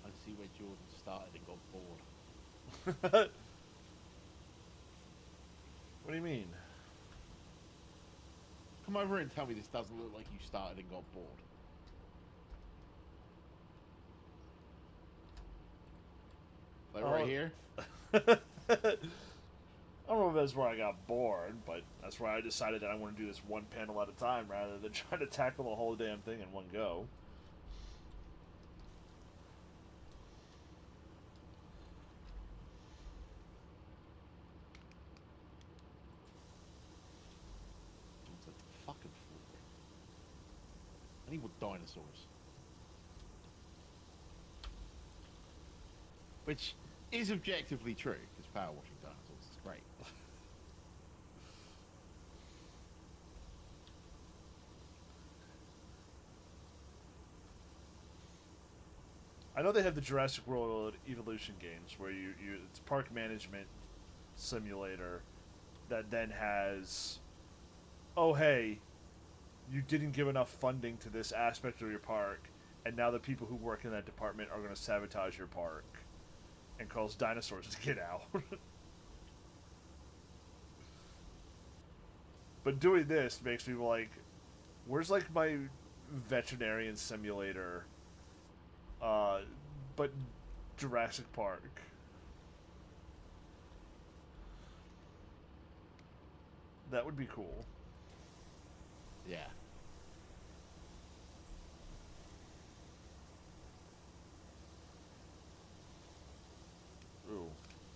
I see where Jordan started and got bored. What do you mean? Come over and tell me this doesn't look like you started and got bored. Like right here? I don't know if that's where I got bored, but that's where I decided that I want to do this one panel at a time rather than try to tackle the whole damn thing in one go. It's a fucking floor. I need more dinosaurs. Which is objectively true, because power washing dinosaurs is great. I know they have the Jurassic World Evolution games where you it's park management simulator that then has, oh hey, you didn't give enough funding to this aspect of your park. and now the people who work in that department are going to sabotage your park and cause dinosaurs to get out. But doing this makes me like, where's like my veterinarian simulator? But Jurassic Park. That would be cool. Yeah. Ooh.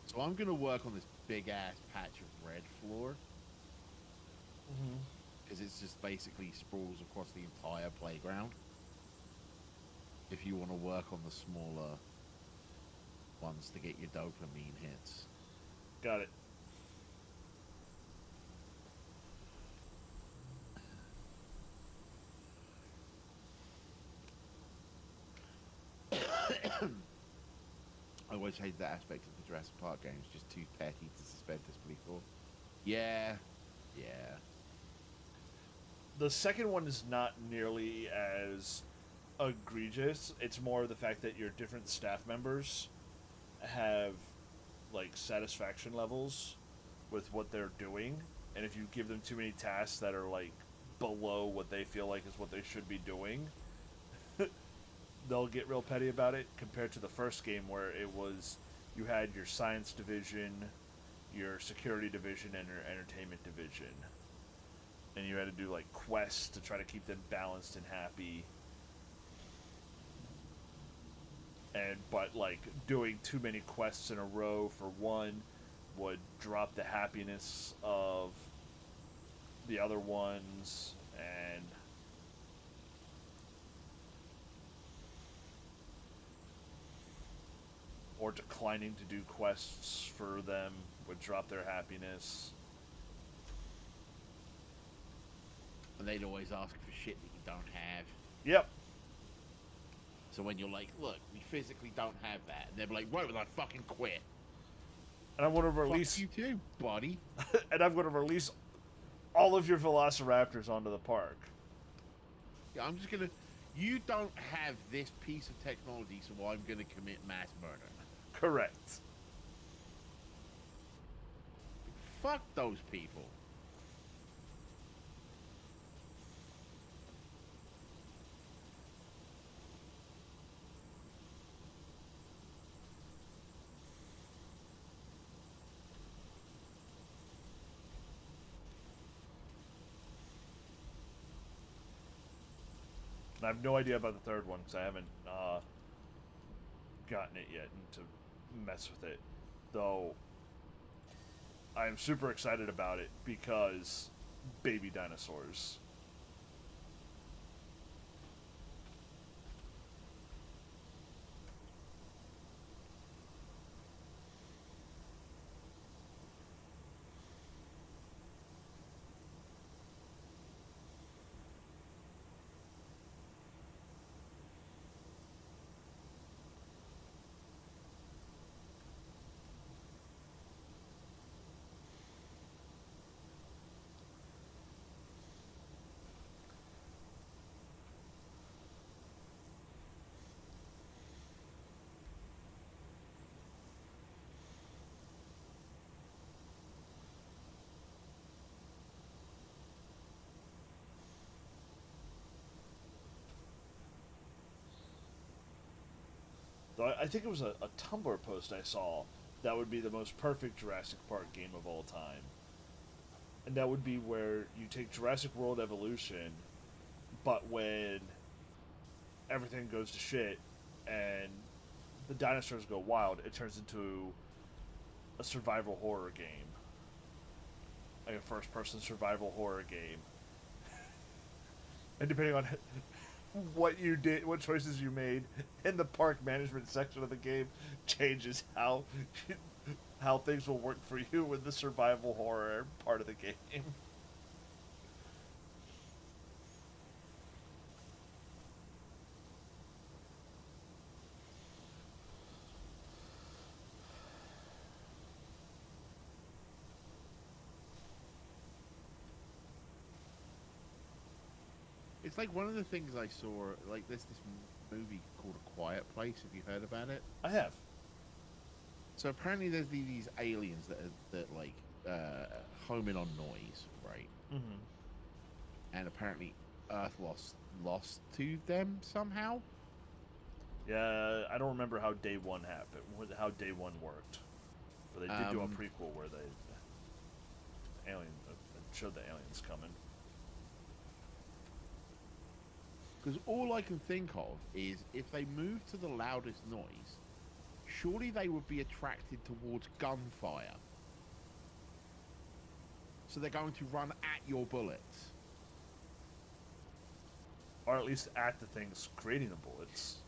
So I'm gonna work on this big ass patch of red floor Mm-hmm. because it's just basically sprawls across the entire playground. If you want to work on the smaller ones to get your dopamine hits. Got it. I always hated that aspect of the Jurassic Park games, just too petty to suspend disbelief for. Yeah, yeah. The second one is not nearly as egregious. It's more the fact that your different staff members have like satisfaction levels with what they're doing, and if you give them too many tasks that are like below what they feel like is what they should be doing, they'll get real petty about it, compared to the first game where it was you had your science division, your security division, and your entertainment division, and you had to do like quests to try to keep them balanced and happy. And but like doing too many quests in a row for one would drop the happiness of the other ones, and or declining to do quests for them would drop their happiness. And they'd always ask for shit that you don't have. Yep. So when you're like, look, we physically don't have that, and they'll be like, right, well, I fucking quit. And I'm going to release Fuck you too, buddy. and I'm going to release all of your velociraptors onto the park. Yeah, I'm just gonna. You don't have this piece of technology, so I'm gonna commit mass murder. Correct. Fuck those people. And I have no idea about the third one because I haven't gotten it yet and to mess with it. Though I am super excited about it because baby dinosaurs. Though I think it was a Tumblr post I saw that would be the most perfect Jurassic Park game of all time. And that would be where you take Jurassic World Evolution, but when everything goes to shit and the dinosaurs go wild, it turns into a survival horror game. Like a first person survival horror game. And depending on what you did, what choices you made in the park management section of the game, changes how things will work for you in the survival horror part of the game. It's like one of the things I saw. Like there's this movie called A Quiet Place. Have you heard about it? I have. So apparently there's these aliens that like home in on noise, right? Mm-hmm. And apparently Earth lost to them somehow. Yeah, I don't remember how day one happened, how day one worked, but they did do a prequel where they showed the aliens coming. Because all I can think of is if they move to the loudest noise, surely they would be attracted towards gunfire. So they're going to run at your bullets. Or at least at the things creating the bullets.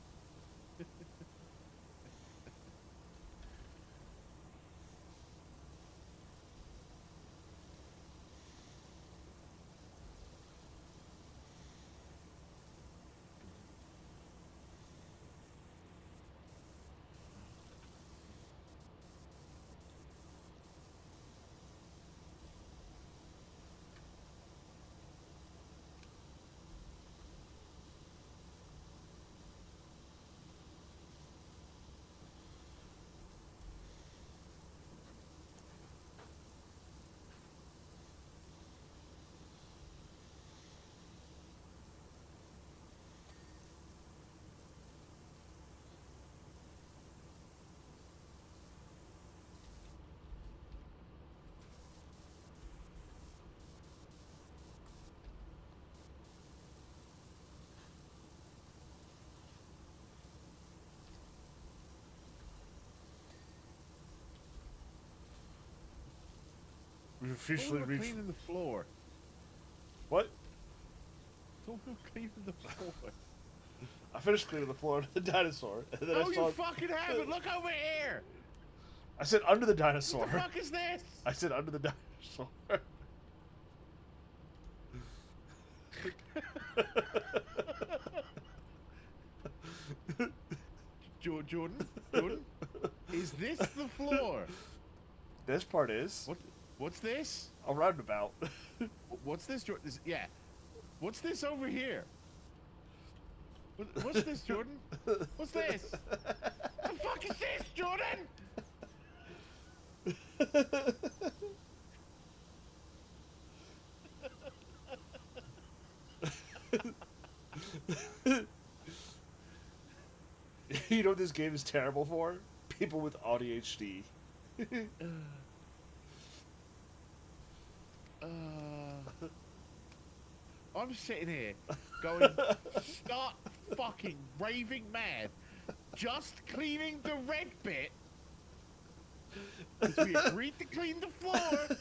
We've officially Someone reached. cleaning the floor. What? Someone cleaning the floor. I finished cleaning the floor under the dinosaur. And then Oh, I saw. you fucking haven't! Look over here! I said under the dinosaur. What the fuck is this? I said under the dinosaur. Jordan, is this the floor? This part is What's this? a roundabout. What's this, Jordan? Yeah. What's this over here? What's this, Jordan? What's this? The fuck is this, Jordan? You know what this game is terrible for? People with ADHD. I'm sitting here going, start fucking raving mad, just cleaning the red bit, because we agreed to clean the floor.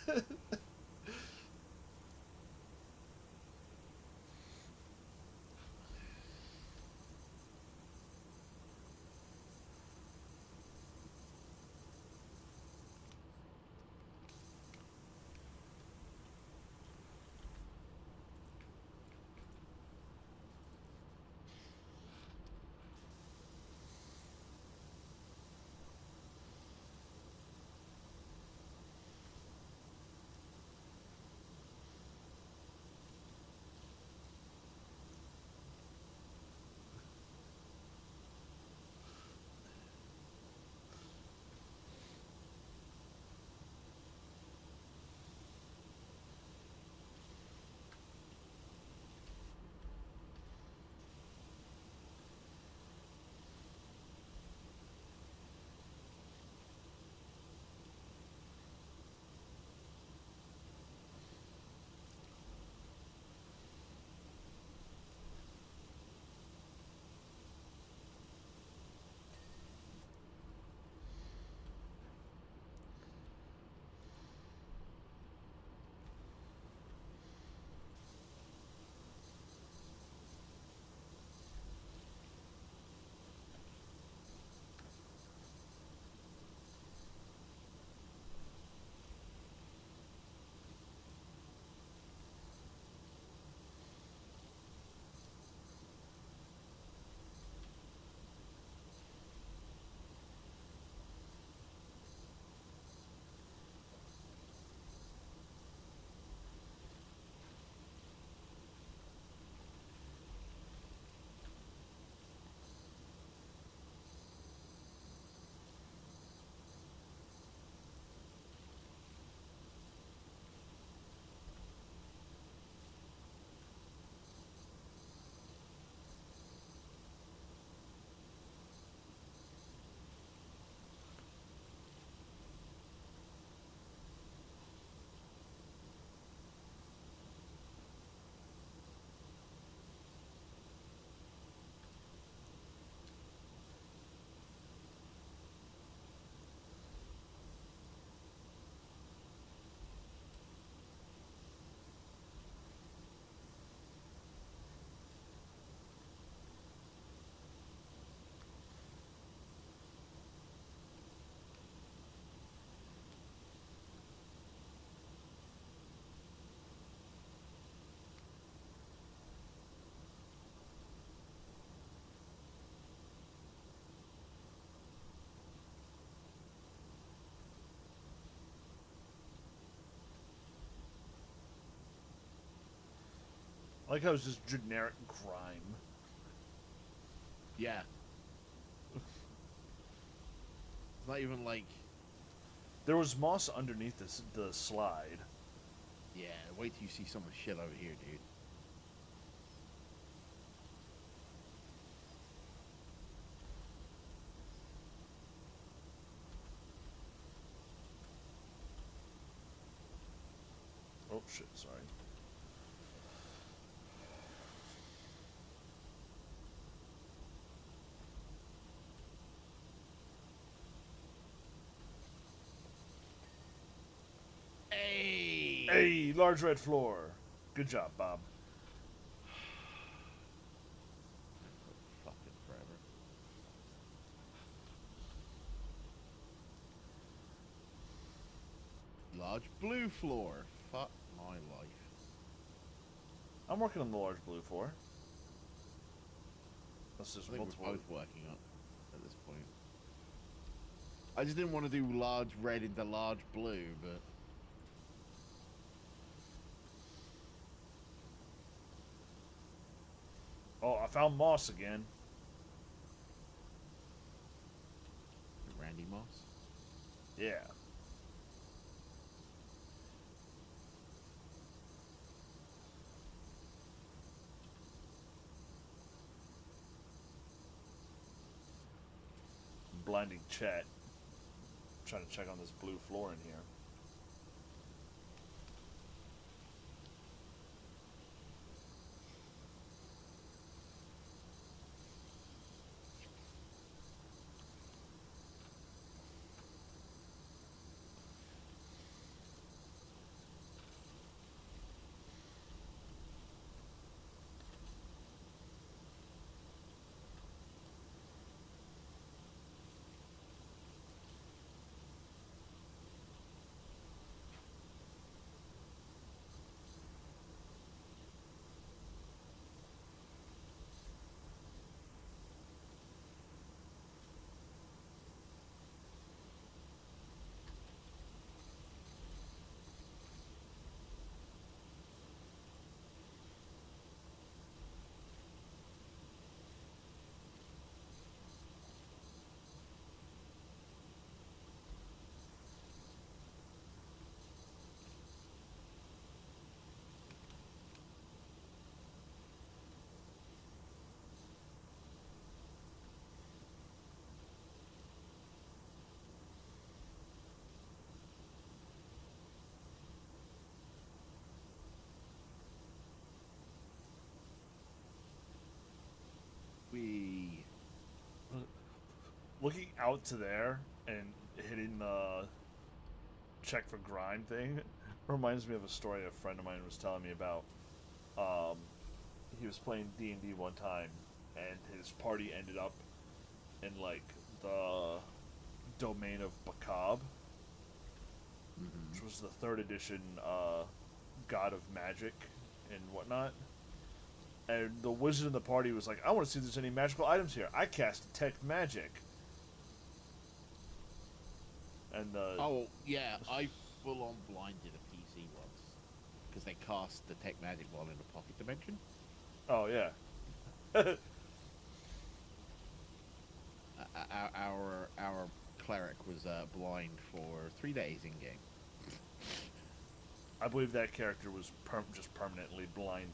Like how it's just generic grime. Yeah. It's not even like, There was moss underneath the slide. yeah, wait till you see some of the shit over here, dude. Oh shit! Sorry. Hey! Hey, large red floor. Good job, Bob. Fucking forever. Large blue floor. Fuck my life. I'm working on the large blue floor. That's I just think multiple. we're both working up at this point. I just didn't want to do large red into large blue, but Oh, I found moss again. Randy Moss. Yeah. Blinding chat. Trying to check on this blue floor in here. We. Looking out to there and hitting the check for grime thing reminds me of a story a friend of mine was telling me about. Um, he was playing D&D one time, and his party ended up in like the domain of Bakab, which was the third edition God of Magic and whatnot. And the wizard in the party was like, "I want to see if there's any magical items here. I cast detect magic." And Oh yeah, I full on blinded a PC once because they cast detect magic while in a pocket dimension. oh yeah, Our cleric was blind for 3 days in game. I believe that character was just permanently blind.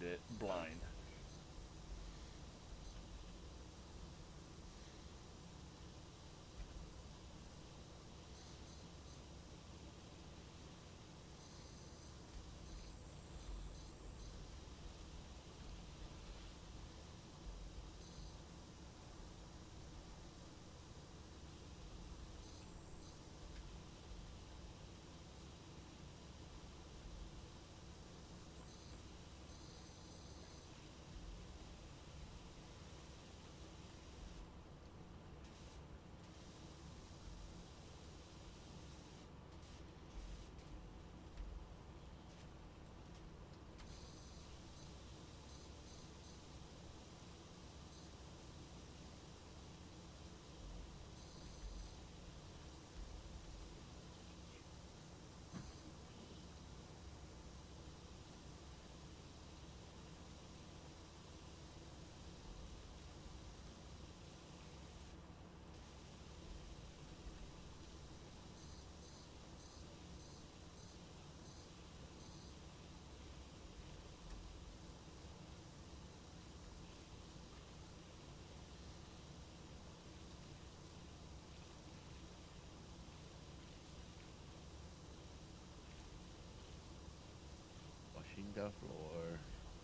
the floor.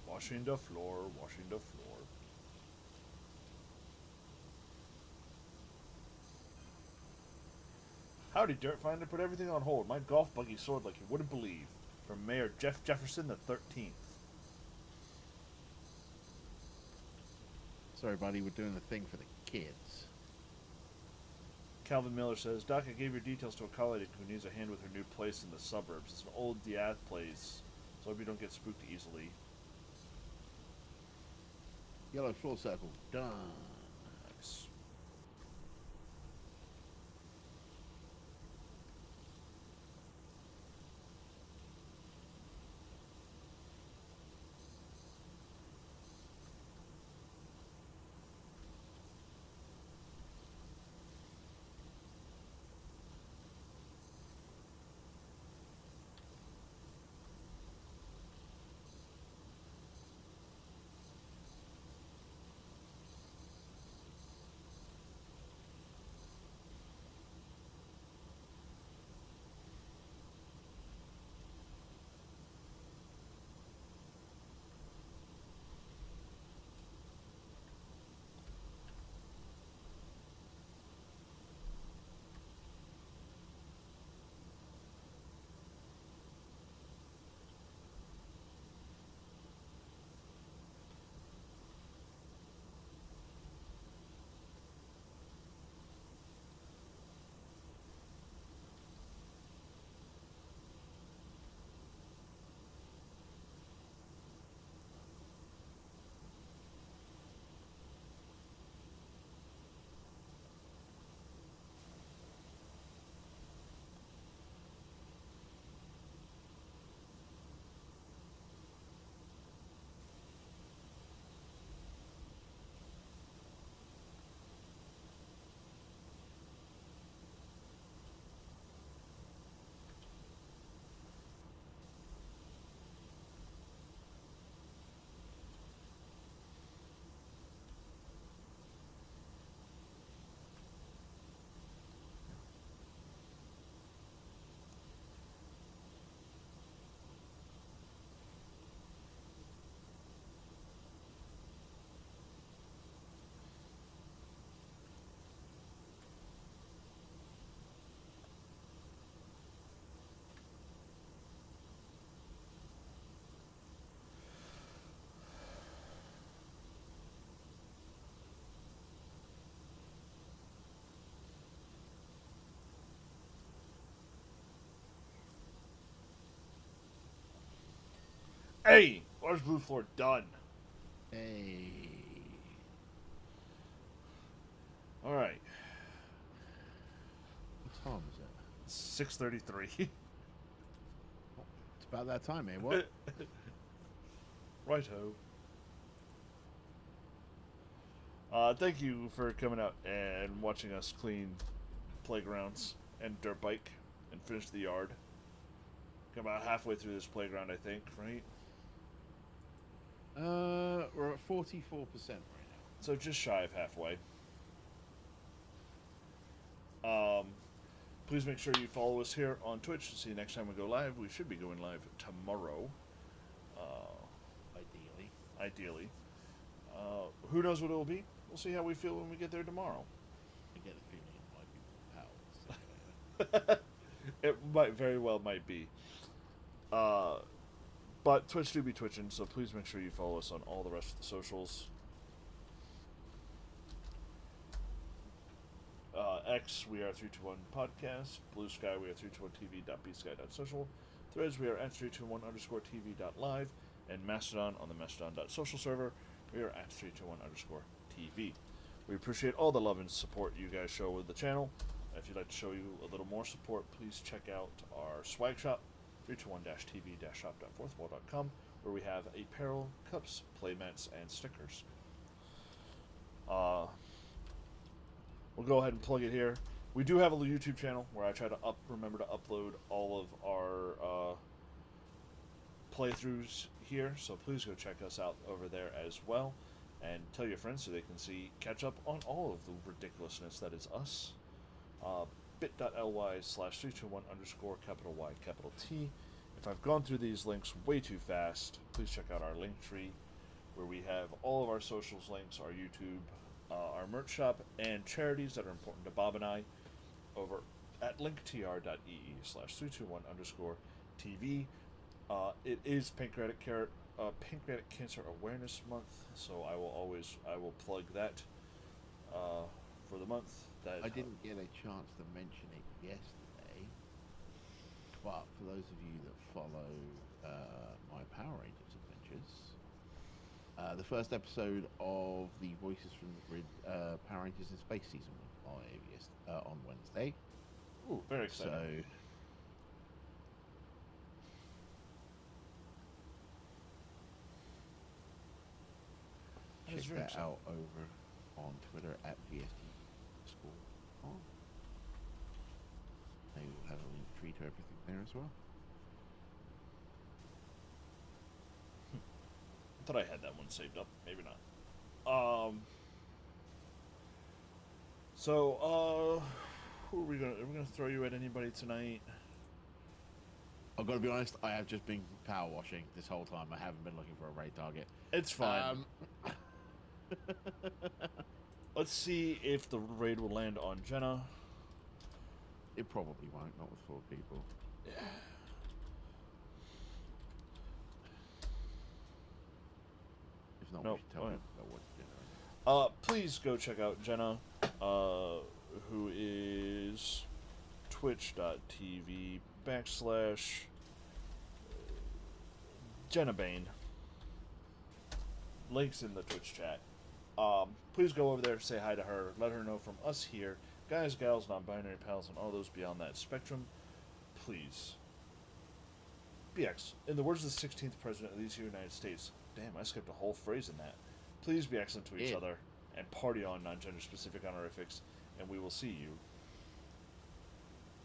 Washing the floor, washing the floor. Howdy, Dirt Finder. Put everything on hold. My golf buggy soared like you wouldn't believe. From Mayor Jeff Jefferson the 13th. Sorry, buddy, we're doing the thing for the kids. Calvin Miller says, Doc, I gave your details to a colleague who needs a hand with her new place in the suburbs. It's an old Diath place, so I hope you don't get spooked easily. Yellow floor circle. Done. Nice. Hey! Large blue floor done. Hey. Alright. What time is it? 6:33. It's about that time, eh? What? Righto. Thank you for coming out and watching us clean playgrounds and dirt bike and finish the yard. About halfway through this playground, I think, right? We're at 44% right now. So just shy of halfway. Please make sure you follow us here on Twitch to see next time we go live. We should be going live tomorrow. Ideally. Who knows what it will be? We'll see how we feel when we get there tomorrow. I get a feeling it might be powers. It might very well might be. But Twitch do be twitching, so please make sure you follow us on all the rest of the socials. X, we are 321 Podcast. Blue Sky, we are 321tv.bsky.social. Threads, we are at 321_tv.live. And Mastodon on the Mastodon.social server, we are at 321_tv. We appreciate all the love and support you guys show with the channel. If you'd like to show you a little more support, please check out our swag shop, 321-tv-shop.fourthwall.com, where we have apparel, cups, playmats, and stickers. We'll go ahead and plug it here. We do have a YouTube channel where I try to remember to upload all of our playthroughs here, so please go check us out over there as well, and tell your friends so they can catch up on all of the ridiculousness that is us. Bit.ly/321_Y T. if I've gone through these links way too fast, please check out our link tree where we have all of our socials links, our YouTube, our merch shop, and charities that are important to Bob and I over at linktr.ee/321_TV. It is Pancreatic Cancer Awareness Month, so I will plug that for the month. That I didn't get a chance to mention it yesterday, but for those of you that follow my Power Rangers adventures, the first episode of the Voices from the Grid Power Rangers in Space season went live on Wednesday. Ooh, very exciting. So check that out over on Twitter at VST_on. They will have a link tree to everything there as well. I thought I had that one saved up. Maybe not. So, who are we gonna throw you at anybody tonight? I've got to be honest, I have just been power washing this whole time. I haven't been looking for a raid target. It's fine. Let's see if the raid will land on Jenna. It probably won't, not with 4 people. Yeah. If not, Nope. we should tell them about what Jenna is. Please go check out Jenna, who is twitch.tv/Jenna Bane. Links in the Twitch chat. Please go over there, say hi to her, let her know from us here, guys, gals, non-binary pals, and all those beyond that spectrum. Please. BX, in the words of the 16th President of these United States, damn, I skipped a whole phrase in that. Please be excellent to each other and party on non-gender specific honorifics, and we will see you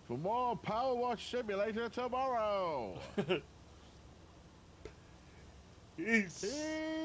for more Power Wash Simulator tomorrow. Peace. Peace.